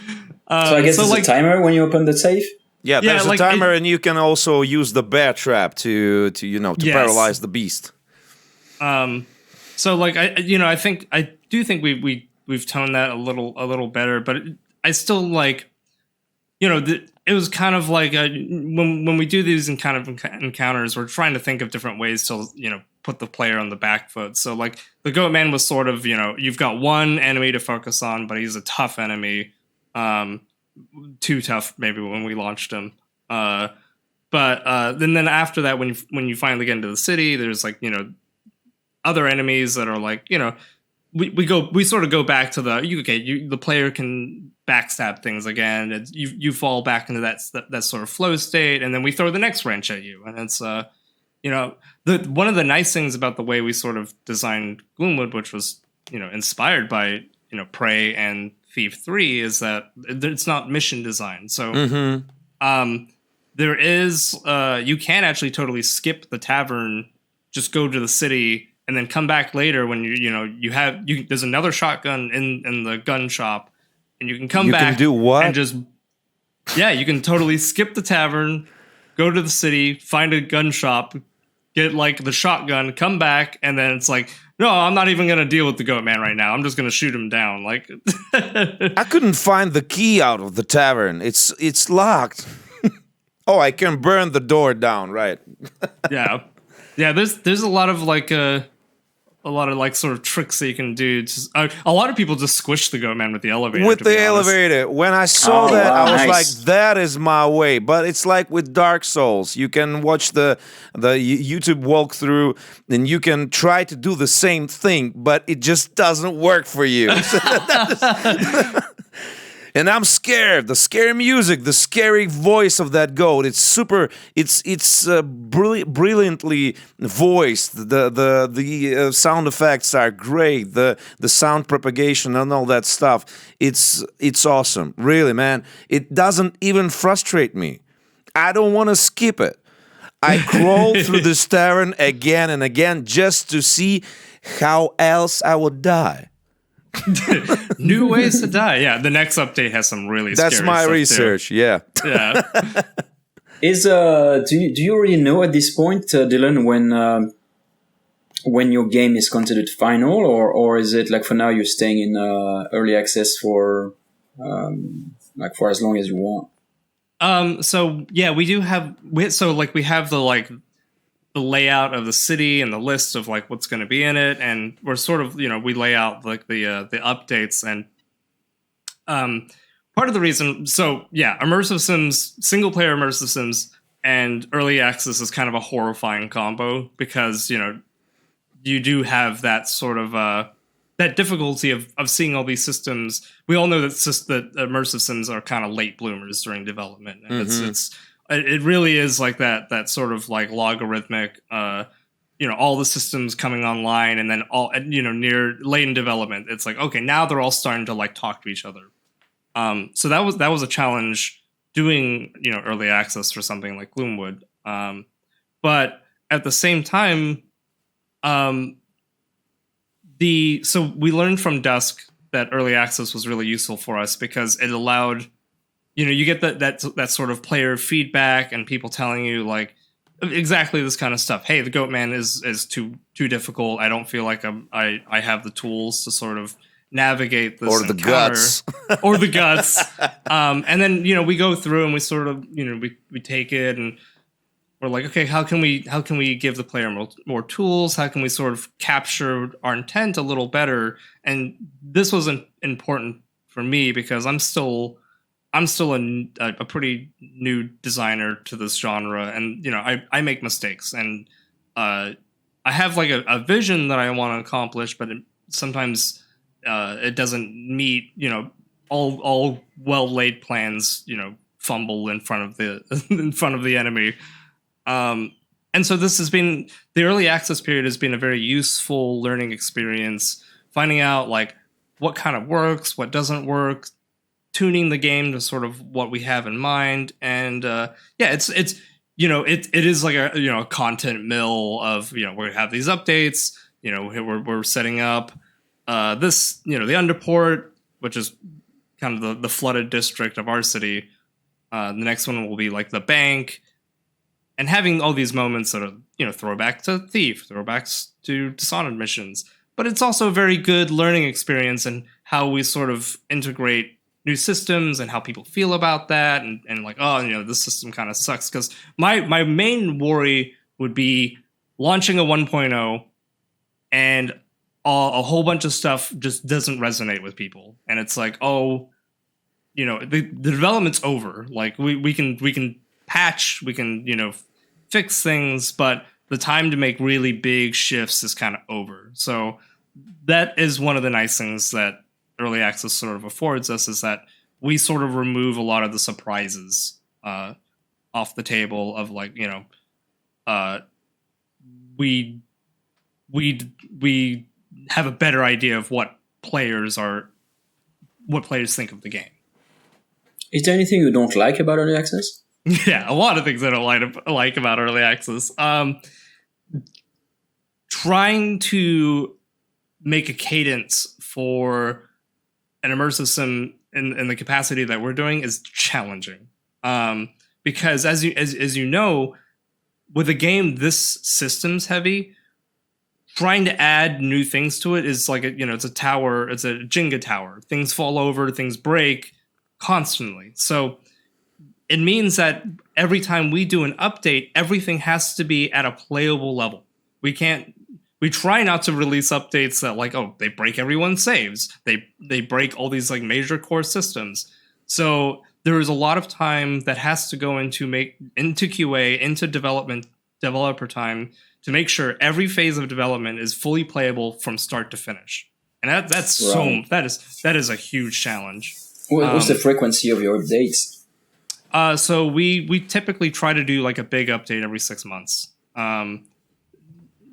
I guess there's a timer when you open the safe. Yeah, there's a timer, and you can also use the bear trap to paralyze the beast. So like I think we've toned that a little better, but I still like, it was kind of like when we do these kind of encounters, we're trying to think of different ways to put the player on the back foot. So like the goat man was sort of you've got one enemy to focus on, but he's a tough enemy, too tough maybe when we launched him. But then after that, when you finally get into the city, there's like other enemies that are like we sort of go back to the player can backstab things again. You fall back into that sort of flow state, and then we throw the next wrench at you, and it's one of the nice things about the way we sort of designed Gloomwood, which was inspired by Prey and Thief 3, is that it's not mission design. So there is you can actually totally skip the tavern, just go to the city, and then come back later when there's another shotgun in the gun shop, and you can come back. You can do what? And just you can totally skip the tavern, go to the city, find a gun shop, get like the shotgun, come back, and then it's like, no, I'm not even gonna deal with the goat man right now. I'm just gonna shoot him down. Like I couldn't find the key out of the tavern. It's locked. Oh, I can burn the door down, right? Yeah. There's a lot of like sort of tricks that you can do. A lot of people just squish the goat man with the elevator. When I saw that, I was like, that is my way. But it's like with Dark Souls. You can watch the YouTube walkthrough, and you can try to do the same thing, but it just doesn't work for you. And I'm scared. The scary music, the scary voice of that goat. It's super. It's brilliantly voiced. The sound effects are great. The sound propagation and all that stuff. It's awesome. Really, man. It doesn't even frustrate me. I don't want to skip it. I crawl through this tavern again and again just to see how else I would die. New ways to die. Yeah, the next update has some really scary That's my stuff research, too. yeah. Do you already know at this point, Dillon, when your game is considered final, or is it like for now you're staying in early access for for as long as you want? So yeah, we have the layout of the city and the list of like what's going to be in it, and we're sort of we lay out like the updates, and part of the reason, immersive sims, single player immersive sims and early access is kind of a horrifying combo, because you do have that sort of that difficulty of seeing all these systems. We all know that immersive sims are kind of late bloomers during development, and it really is like that sort of like logarithmic, all the systems coming online, and then all, near late in development, it's like, okay, now they're all starting to like talk to each other. So that was a challenge doing, early access for something like Gloomwood. But at the same time, so we learned from Dusk that early access was really useful for us, because it allowed, you get that sort of player feedback and people telling you like exactly this kind of stuff. Hey, the goat man is too difficult. I don't feel like I have the tools to sort of navigate this, or the guts, or the guts. And then we go through and we sort of we take it and we're like, okay, how can we give the player more tools? How can we sort of capture our intent a little better? And this was important for me, because I'm still a pretty new designer to this genre, and I make mistakes, and I have like a vision that I want to accomplish, but sometimes it doesn't meet all well laid plans fumble in front of the enemy, and so this has been, the early access period has been a very useful learning experience, finding out like what kind of works, what doesn't work, tuning the game to sort of what we have in mind. And it is like a content mill of we have these updates, we're setting up this, the underport, which is kind of the flooded district of our city. The next one will be like the bank, and having all these moments that are, throwback to Thief, throwbacks to Dishonored missions. But it's also a very good learning experience and how we sort of integrate new systems and how people feel about that. And like, this system kind of sucks. Because my main worry would be launching a 1.0 and a whole bunch of stuff just doesn't resonate with people. And it's like, the development's over. Like we can patch, we can, fix things, but the time to make really big shifts is kind of over. So that is one of the nice things that early access sort of affords us, is that we sort of remove a lot of the surprises off the table of like, we have a better idea of what players think of the game. Is there anything you don't like about early access? Yeah, a lot of things I don't like about early access. Trying to make a cadence for an immersive sim in the capacity that we're doing is challenging. Because as you know, with a game this systems heavy, trying to add new things to it is like it's a tower, it's a Jenga tower. Things fall over, things break constantly. So it means that every time we do an update, everything has to be at a playable level. We try not to release updates that like, they break everyone's saves. They break all these like major core systems. So there is a lot of time that has to go into QA, into developer time, to make sure every phase of development is fully playable from start to finish. And that's right. that is a huge challenge. What's the frequency of your updates? So we typically try to do like a big update every 6 months. And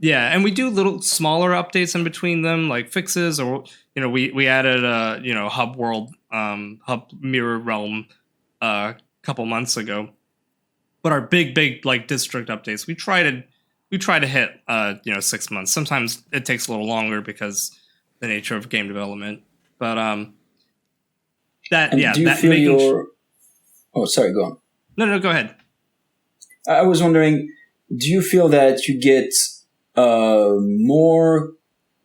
we do little smaller updates in between them, like fixes, or we added hub world, hub mirror realm a couple months ago. But our big like district updates, we try to hit 6 months. Sometimes it takes a little longer because the nature of game development. But Oh, sorry, go on. No, go ahead. I was wondering, do you feel that you get more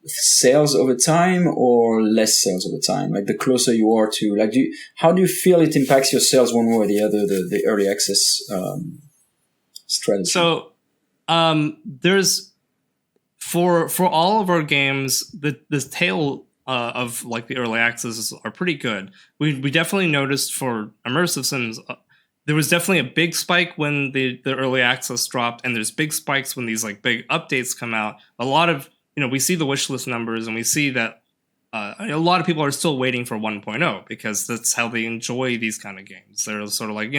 sales over time or less sales over time? Like the closer you are to, like, how do you feel it impacts your sales one way or the other, the early access strategy? So there's, for all of our games, the tail of like the early accesses are pretty good. We definitely noticed for immersive sims, there was definitely a big spike when the early access dropped, and there's big spikes when these like big updates come out. A lot of, we see the wishlist numbers, and we see that a lot of people are still waiting for 1.0 because that's how they enjoy these kind of games. They're sort of like,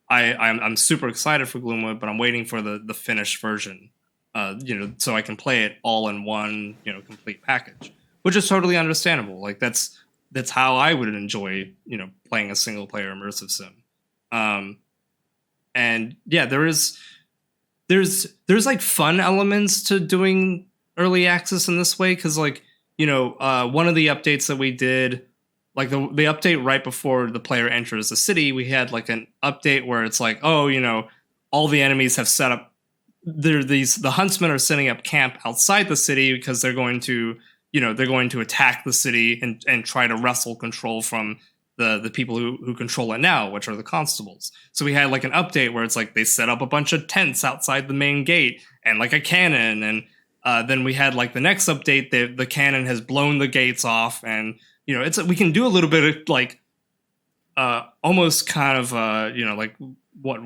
I'm super excited for Gloomwood, but I'm waiting for the finished version, so I can play it all in one, complete package. Which is totally understandable. Like that's how I would enjoy, playing a single player immersive sim. And yeah, there's like fun elements to doing early access in this way. Cause like, one of the updates that we did, like the update right before the player enters the city, we had like an update where it's like, all the enemies have set up, the huntsmen are setting up camp outside the city because they're going to attack the city and try to wrestle control from the people who control it now, which are the constables. So we had like an update where it's like they set up a bunch of tents outside the main gate and like a cannon. And then we had like the next update, the cannon has blown the gates off. And, we can do a little bit of like almost kind of, like what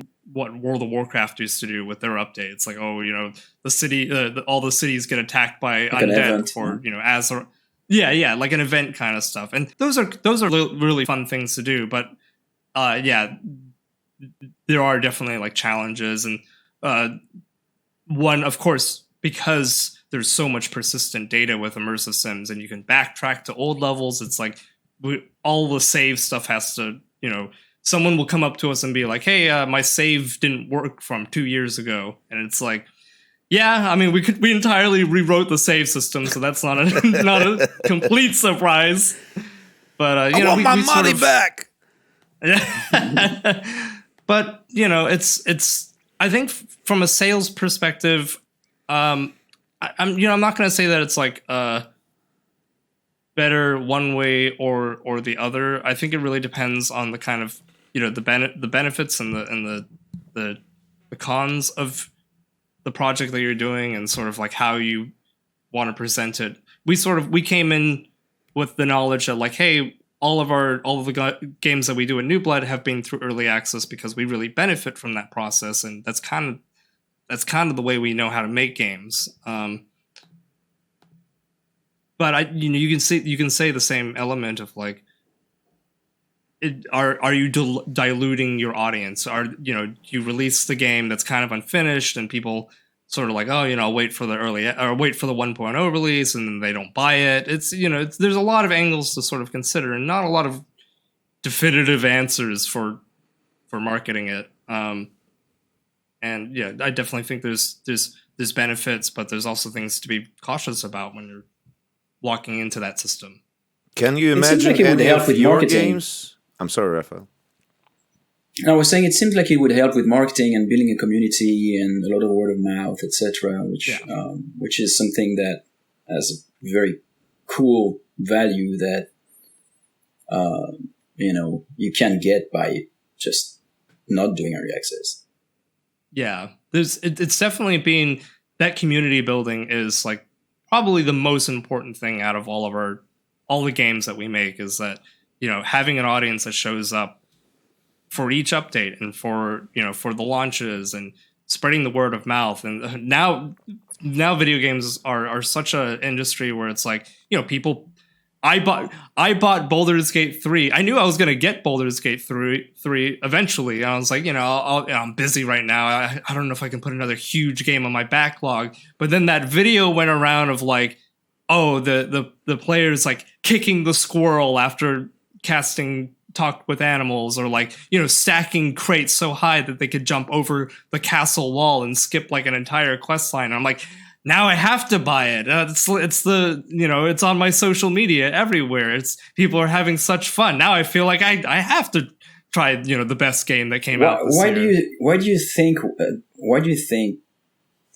World of Warcraft used to do with their updates. Like, the city, all the cities get attacked by like undead for, as a, like an event kind of stuff. And those are really fun things to do. But there are definitely like challenges. And one, of course, because there's so much persistent data with immersive sims and you can backtrack to old levels, it's like all the save stuff has to, someone will come up to us and be like, hey, my save didn't work from 2 years ago. And it's like, Yeah, I mean, we entirely rewrote the save system, so that's not a complete surprise. But I want my money back. But it's. I think from a sales perspective, I'm not going to say that it's like better one way or the other. I think it really depends on the kind of the benefits and the cons of the project that you're doing, and sort of like how you want to present it. We came in with the knowledge that like, hey, all of the games that we do in New Blood have been through early access because we really benefit from that process, and that's kind of the way we know how to make games. But you can say the same element of like, are you diluting your audience? You release the game that's kind of unfinished, and people sort of like, oh, I'll wait for the wait for the 1.0 release, and then they don't buy it. There's a lot of angles to sort of consider, and not a lot of definitive answers for marketing it. And yeah, I definitely think there's benefits, but there's also things to be cautious about when you're walking into that system. Can you imagine any of your games? I'm sorry, Raphael. I was saying it seems like it would help with marketing and building a community and a lot of word of mouth, etc., which is something that has a very cool value that you can get by just not doing early access. Yeah, it's definitely been that community building is like probably the most important thing out of all the games that we make, is that having an audience that shows up for each update and for the launches and spreading the word of mouth. And now video games are such an industry where it's like, people, I bought Baldur's Gate 3. I knew I was going to get Baldur's Gate 3 eventually. And I was like, I'm busy right now. I don't know if I can put another huge game on my backlog. But then that video went around of like, oh, the players like kicking the squirrel after casting Talk with Animals, or like stacking crates so high that they could jump over the castle wall and skip like an entire quest line. And I'm like, now I have to buy it. It's on my social media everywhere. It's people are having such fun. Now I feel like I have to try the best game that came out this year. Why do you think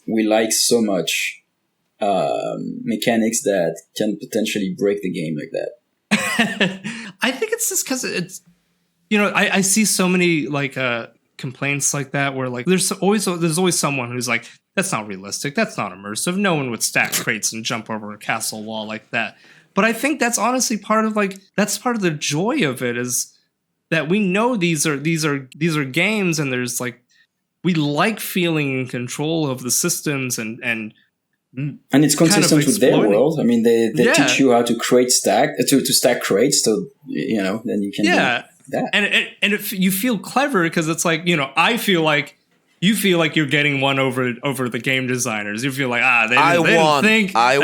we like so much mechanics that can potentially break the game like that? I think it's just because it's, I see so many like complaints like that where like there's always someone who's like, that's not realistic, that's not immersive, no one would stack crates and jump over a castle wall like that. But I think that's honestly part of the joy of it, is that we know these are games, and there's like, we like feeling in control of the systems and it's consistent with their world. I mean, they teach you how to stack crates, so then you can do that. And if you feel clever, because it's like, I feel like you feel like you're getting one over the game designers. You feel like they didn't think I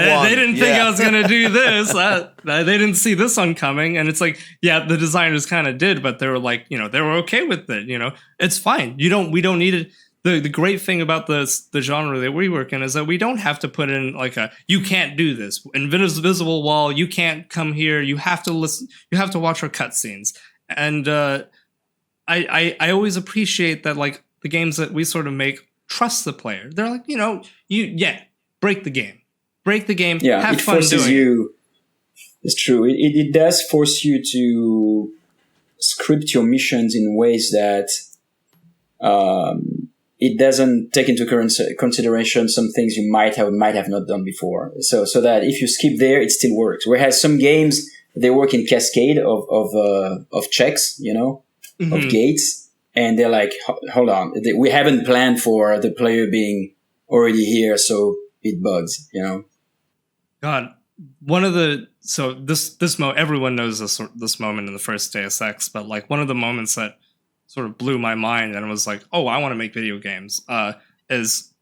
was gonna do this. They didn't see this one coming. And it's like, yeah, the designers kind of did, but they were like, they were okay with it. It's fine. We don't need it. The great thing about the genre that we work in is that we don't have to put in like you can't do this, invisible wall, you can't come here, you have to listen, you have to watch our cutscenes. And I always appreciate that, like, the games that we sort of make trust the player. They're like, break the game. Yeah, have fun doing it. It's true. It does force you to script your missions in ways that it doesn't take into consideration some things you might have not done before. So that if you skip there, it still works. Whereas some games, they work in cascade of checks, mm-hmm. of gates, and they're like, hold on, we haven't planned for the player being already here, so it bugs, God, everyone knows this moment in the first Deus Ex, but like one of the moments that sort of blew my mind and was like, oh, I want to make video games, is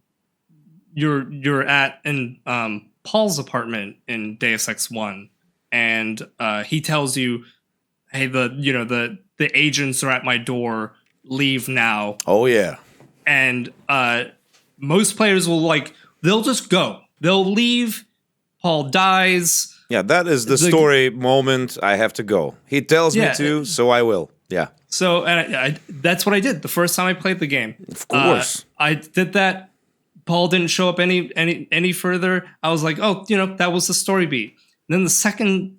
you're at in Paul's apartment in Deus Ex 1, and he tells you, hey, the agents are at my door, leave now. Oh yeah. And most players will like they'll just go. They'll leave. Paul dies. Yeah, that is the story moment. I have to go. He tells me to, so I will. Yeah. So and that's what I did the first time I played the game. Of course. I did that. Paul didn't show up any further. I was like, oh, that was the story beat. And then the second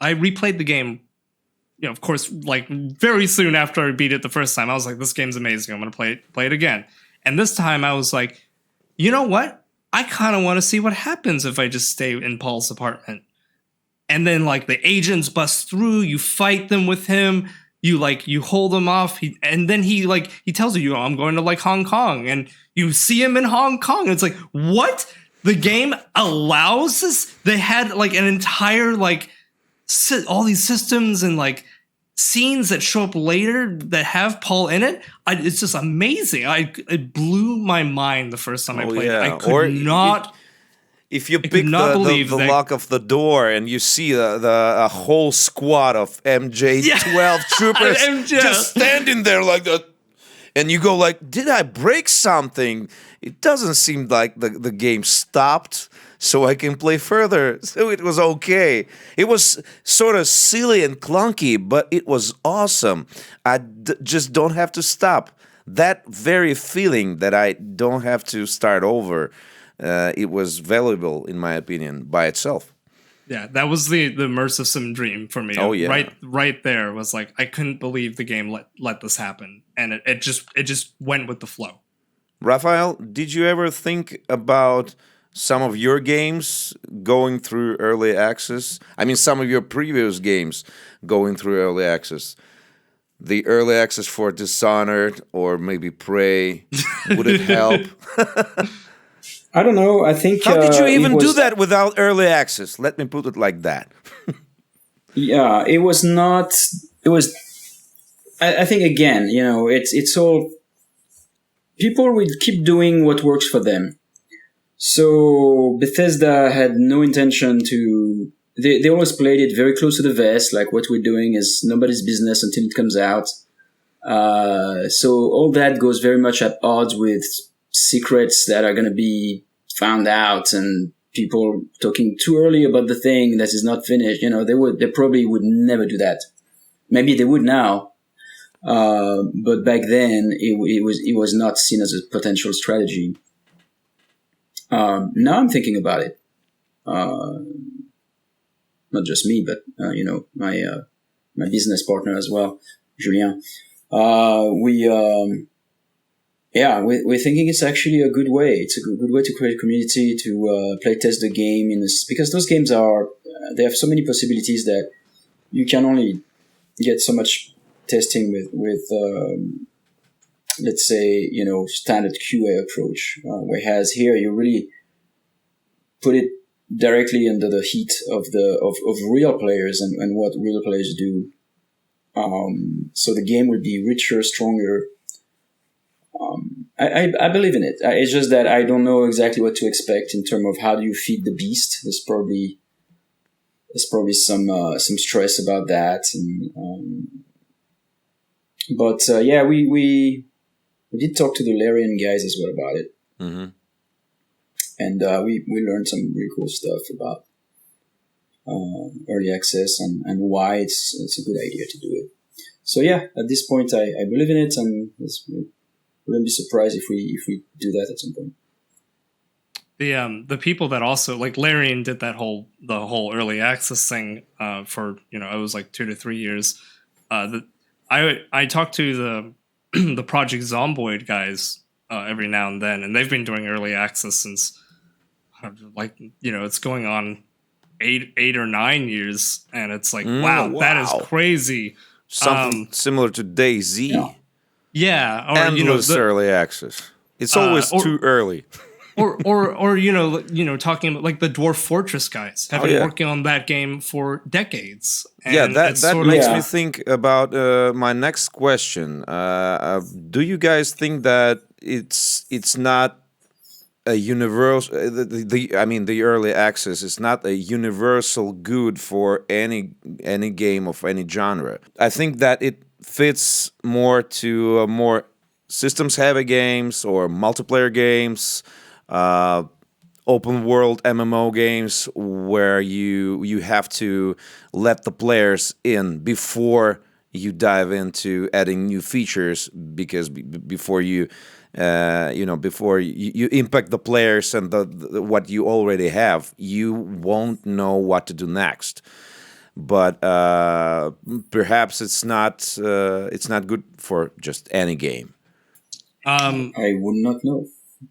I replayed the game, of course, like very soon after I beat it the first time, I was like, this game's amazing. I'm going to play it again. And this time I was like, you know what? I kind of want to see what happens if I just stay in Paul's apartment. And then like the agents bust through, you fight them with him, you hold him off, and then he tells you, I'm going to like Hong Kong, and you see him in Hong Kong. And it's like, what? The game allows this? They had like an entire like all these systems and like scenes that show up later that have Paul in it. It's just amazing. It blew my mind the first time I played it. I could not. If you pick the lock of the door and you see a whole squad of MJ-12 troopers just standing there like that, and you go like, did I break something? It doesn't seem like the game stopped so I can play further. So it was okay. It was sort of silly and clunky, but it was awesome. I just don't have to stop. That very feeling that I don't have to start over, it was valuable, in my opinion, by itself. Yeah, that was the immersive sim dream for me. Oh yeah, right there was like, I couldn't believe the game let this happen, and it just went with the flow. Raphael, did you ever think about some of your games going through early access? I mean, some of your previous games going through early access. The early access for Dishonored or maybe Prey, would it help? I don't know. I think. How did you even do that without early access? Let me put it like that. Yeah, it was not. It was. I think again, it's all. People will keep doing what works for them. So Bethesda had no intention to. They always played it very close to the vest, like what we're doing is nobody's business until it comes out. So all that goes very much at odds with secrets that are going to be found out and people talking too early about the thing that is not finished. They probably would never do that. Maybe they would now. But back then it was not seen as a potential strategy. Now I'm thinking about it. Not just me, but, my business partner as well, Julien. We're thinking it's actually a good way. It's a good way to create a community, to play test the game because those games they have so many possibilities that you can only get so much testing with let's say, standard QA approach. Whereas here you really put it directly under the heat of real players and what real players do. So the game will be richer, stronger. I believe in it. It's just that I don't know exactly what to expect in terms of how do you feed the beast. There's probably some stress about that. But we did talk to the Larian guys as well about it. Mm-hmm. And we learned some really cool stuff about early access and why it's a good idea to do it. So yeah, at this point I believe in it, and wouldn't be surprised if we do that at some point. The people that also like Larian did the whole early access thing for it was like 2 to 3 years. I talked to the Project Zomboid guys every now and then, and they've been doing early access since it's going on 8 or 9 years, and it's like wow, that is crazy. Something similar to DayZ. Yeah, or endless early access. It's always too early. or talking about like the Dwarf Fortress guys have been working on that game for decades. And that makes me think about my next question. Do you guys think that it's not a universal? The early access is not a universal good for any game of any genre. I think that it fits more to more systems-heavy games or multiplayer games. open world MMO games where you have to let the players in before you dive into adding new features, because before you before you impact the players and the what you already have, you won't know what to do next. But perhaps it's not good for just any game. I would not know.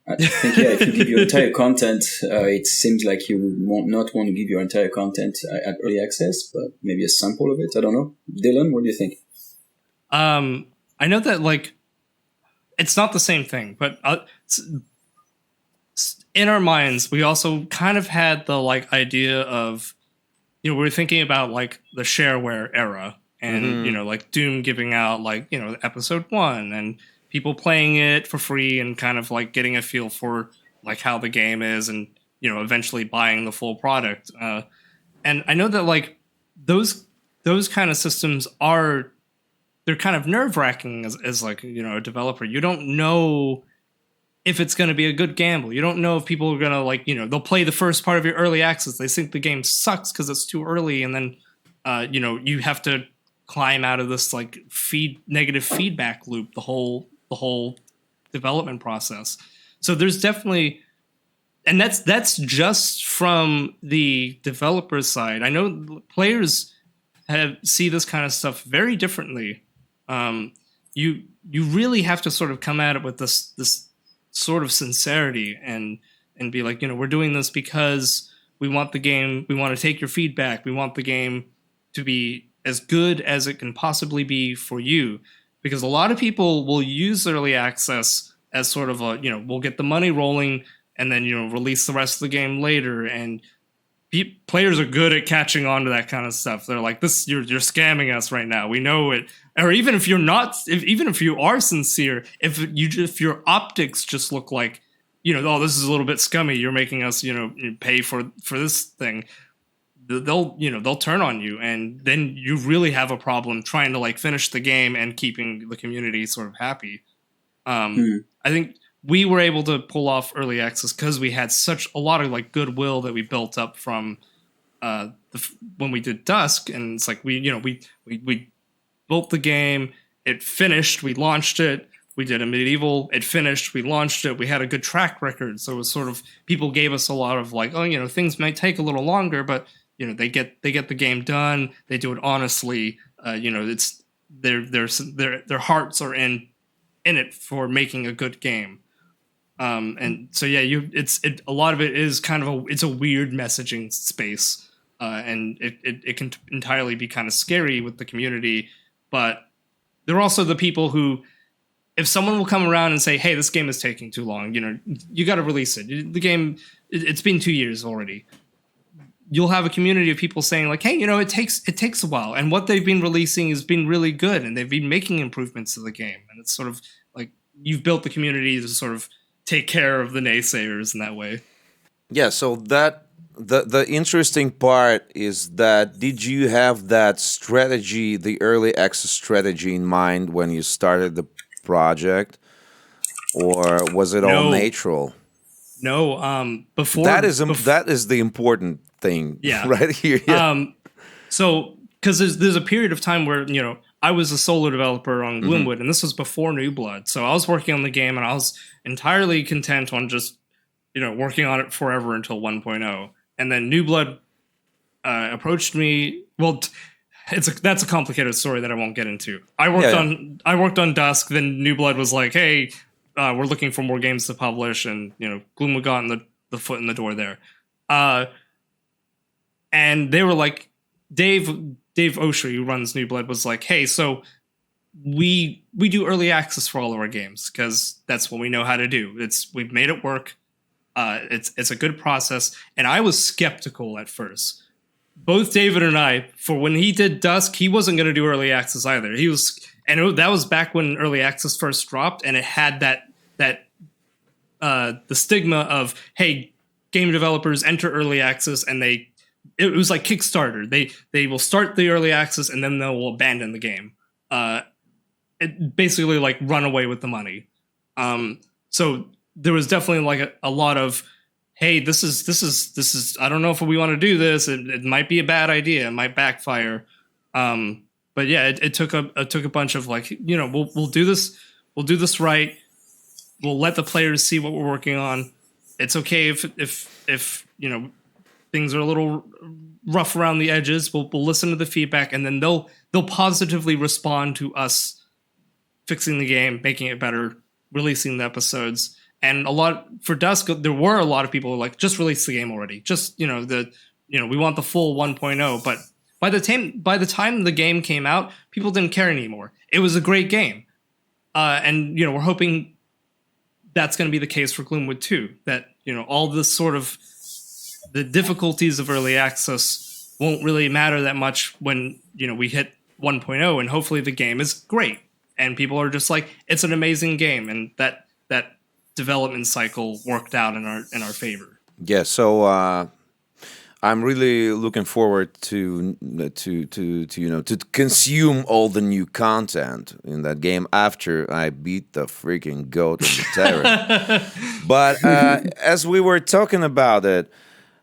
I think, if you give your entire content, it seems like you would not want to give your entire content at early access, but maybe a sample of it. I don't know. Dillon, what do you think? I know that, like, it's not the same thing, but in our minds, we also kind of had the, like, idea of, we were thinking about, like, the shareware era and, like, Doom giving out, like, episode 1 and people playing it for free and kind of like getting a feel for like how the game is and, eventually buying the full product. And I know that like those kind of systems they're kind of nerve wracking as like, a developer. You don't know if it's going to be a good gamble. You don't know if people are going to like, they'll play the first part of your early access. They think the game sucks because it's too early. And then, you have to climb out of this like negative feedback loop the whole development process. So there's definitely, and that's just from the developer side. I know players see this kind of stuff very differently. You really have to sort of come at it with this sort of sincerity and be like, we're doing this because we want the game, we want to take your feedback, we want the game to be as good as it can possibly be for you. Because a lot of people will use early access as sort of a, we'll get the money rolling and then, release the rest of the game later. And players are good at catching on to that kind of stuff. They're like, you're scamming us right now. We know it. Or even if you're not, even if you are sincere, if your optics just look like, oh, this is a little bit scummy, you're making us, pay for this thing. They'll turn on you, and then you really have a problem trying to like finish the game and keeping the community sort of happy. I think we were able to pull off early access because we had such a lot of like goodwill that we built up from when we did Dusk, and it's like we built the game, it finished, we launched it. We did a medieval, it finished, we launched it, we had a good track record. So it was sort of, people gave us a lot of like, things might take a little longer, but they get the game done. They do it honestly. It's their hearts are in it for making a good game. And so a lot of it is kind of it's a weird messaging space, and it can entirely be kind of scary with the community. But there are also the people who, if someone will come around and say, "Hey, this game is taking too long," you got to release it. The game, it's been 2 years already. You'll have a community of people saying like, hey, it takes a while. And what they've been releasing has been really good. And they've been making improvements to the game. And it's sort of like you've built the community to sort of take care of the naysayers in that way. Yeah, so that the interesting part is that, did you have that strategy, the early access strategy in mind when you started the project? Or was it all natural? No, before that is the important thing, right here. Yeah. So because there's a period of time where I was a solo developer on Gloomwood, and this was before New Blood. So I was working on the game, and I was entirely content on just working on it forever until 1.0, and then New Blood approached me. Well, that's a complicated story that I won't get into. I worked on Dusk. Then New Blood was like, hey, we're looking for more games to publish, and Gloomwood got in the foot in the door there. And they were like, Dave Oshry, who runs New Blood, was like, hey, so we do early access for all of our games because that's what we know how to do. We've made it work. It's a good process. And I was skeptical at first. Both David and I, for when he did Dusk, he wasn't going to do early access either. That was back when early access first dropped, and it had that the stigma of, hey, game developers enter early access, and it was like Kickstarter. They will start the early access and then they will abandon the game. It basically like run away with the money. So there was definitely like a lot of hey, this is I don't know if we want to do this. It might be a bad idea. It might backfire. But yeah, it took a bunch of like, we'll do this. We'll do this right. We'll let the players see what we're working on. It's okay if things are a little rough around the edges. We'll listen to the feedback, and then they'll positively respond to us fixing the game, making it better, releasing the episodes. And for Dusk, there were a lot of people who were like, just release the game already. Just we want the full 1.0. But by the time the game came out, people didn't care anymore. It was a great game, and we're hoping that's going to be the case for Gloomwood too. That all this sort of the difficulties of early access won't really matter that much when we hit 1.0, and hopefully the game is great and people are just like, it's an amazing game, and that development cycle worked out in our favor. Yeah, so I'm really looking forward to consume all the new content in that game after I beat the freaking goat in the terror. But as we were talking about it,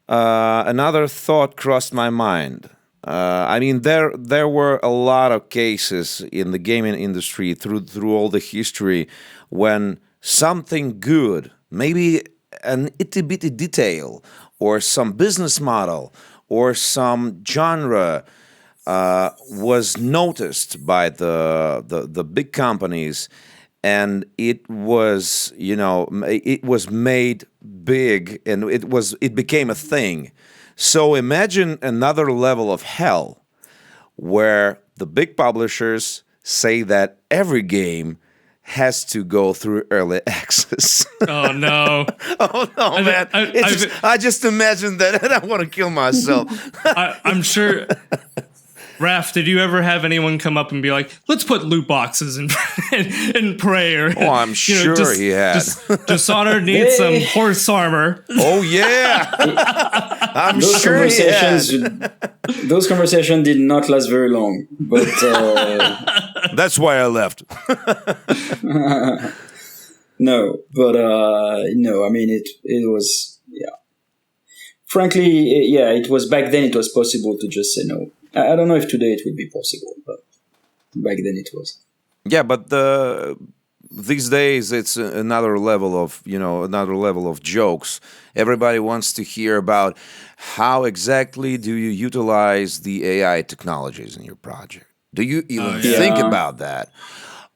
another thought crossed my mind. I mean, there were a lot of cases in the gaming industry through all the history when something good, maybe an itty-bitty detail or some business model or some genre was noticed by the big companies, and it was it was made big, and it became a thing. So imagine another level of hell where the big publishers say that every game has to go through early access. Oh no! Oh no, man! I just imagine that, and I want to kill myself. I'm sure. Raph, did you ever have anyone come up and be like, "Let's put loot boxes in prayer"? Oh, I'm sure he had. Dishonored needs some horse armor. Oh yeah, I'm sure he had. Those conversations did not last very long, but that's why I left. No, but no, I mean it was, yeah. Frankly, yeah, it was back then. It was possible to just say no. I don't know if today it would be possible, but back then it was. Yeah, but these days it's another level of jokes. Everybody wants to hear about how exactly do you utilize the AI technologies in your project. Do you even think about that?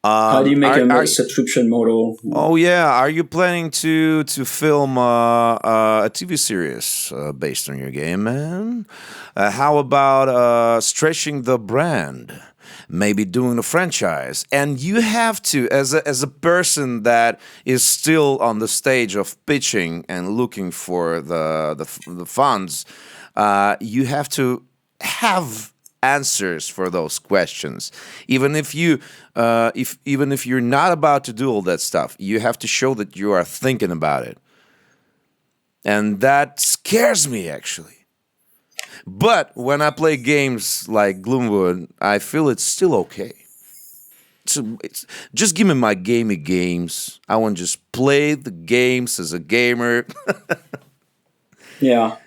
How do you make a subscription model? Oh yeah, are you planning to film a TV series based on your game, man? How about stretching the brand? Maybe doing a franchise? And you have to, as a person that is still on the stage of pitching and looking for the funds, you have to have answers for those questions. Even if you're not about to do all that stuff, you have to show that you are thinking about it. And that scares me, actually. But when I play games like Gloomwood, I feel it's still okay. It's just give me my gamey games. I want to just play the games as a gamer. Yeah,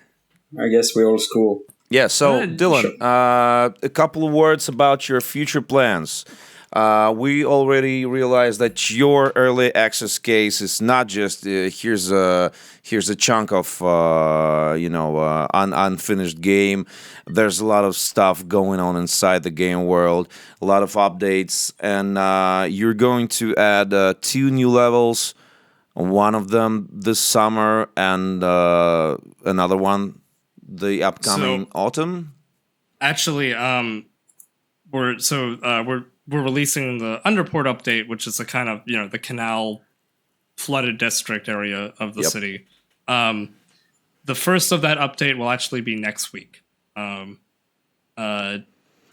I guess we're old school. Yeah, so Dillon, a couple of words about your future plans. We already realized that your early access case is not just here's a chunk of unfinished game. There's a lot of stuff going on inside the game world, a lot of updates, and you're going to add 2 new levels. One of them this summer, and another one the upcoming autumn. Actually, we're releasing the Underport update, which is a kind of the canal flooded district area of the city. The first of that update will actually be next week.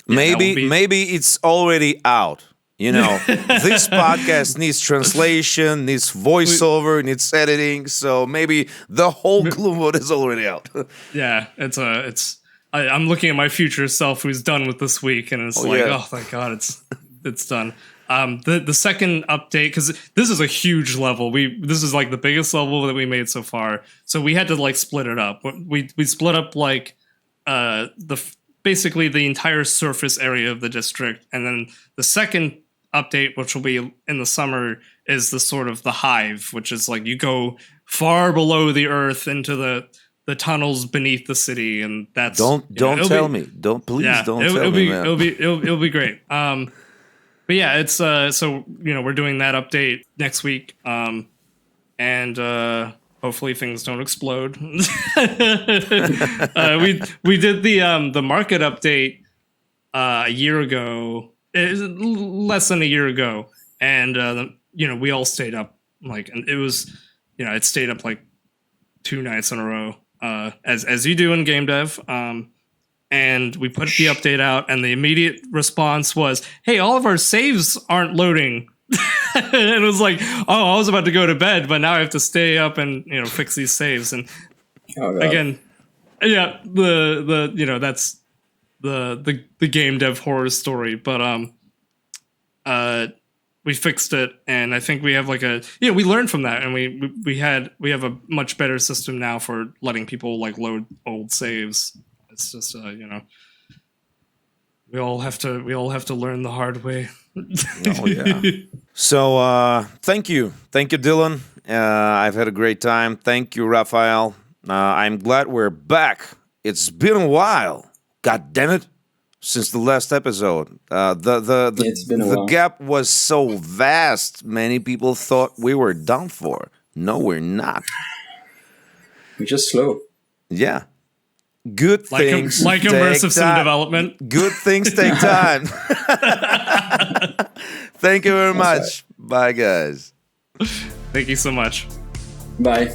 Maybe it's already out. This podcast needs translation, needs voiceover, needs editing. So maybe the whole Gloomwood is already out. Yeah, I'm looking at my future self who's done with this week, and it's oh thank God it's done. The second update, because this is a huge level. This is like the biggest level that we made so far. So we had to like split it up. We split up like basically the entire surface area of the district, and then the second update, which will be in the summer, is the sort of the hive, which is like you go far below the earth into the tunnels beneath the city, and that's don't tell me. Don't tell me, man. It'll be great. But yeah, it's so we're doing that update next week, and hopefully things don't explode. We did the market update a year ago, less than a year ago, and we all stayed up and it was it stayed up like 2 nights in a row, as you do in game dev. And we put the update out, and the immediate response was, "Hey, all of our saves aren't loading." And it was like, "Oh, I was about to go to bed, but now I have to stay up and fix these saves." And again, yeah, that's the game dev horror story. But we fixed it, and I think we have we learned from that, and we have a much better system now for letting people load old saves. It's just we all have to learn the hard way. Oh yeah. So thank you, Dillon. I've had a great time. Thank you, Raphael. I'm glad we're back. It's been a while. God damn it! Since the last episode, the gap was so vast. Many people thought we were done for. No, we're not. We're just slow. Yeah. Good things like immersive sim development. Good things take time. Thank you very much. Bye, guys. Thank you so much. Bye.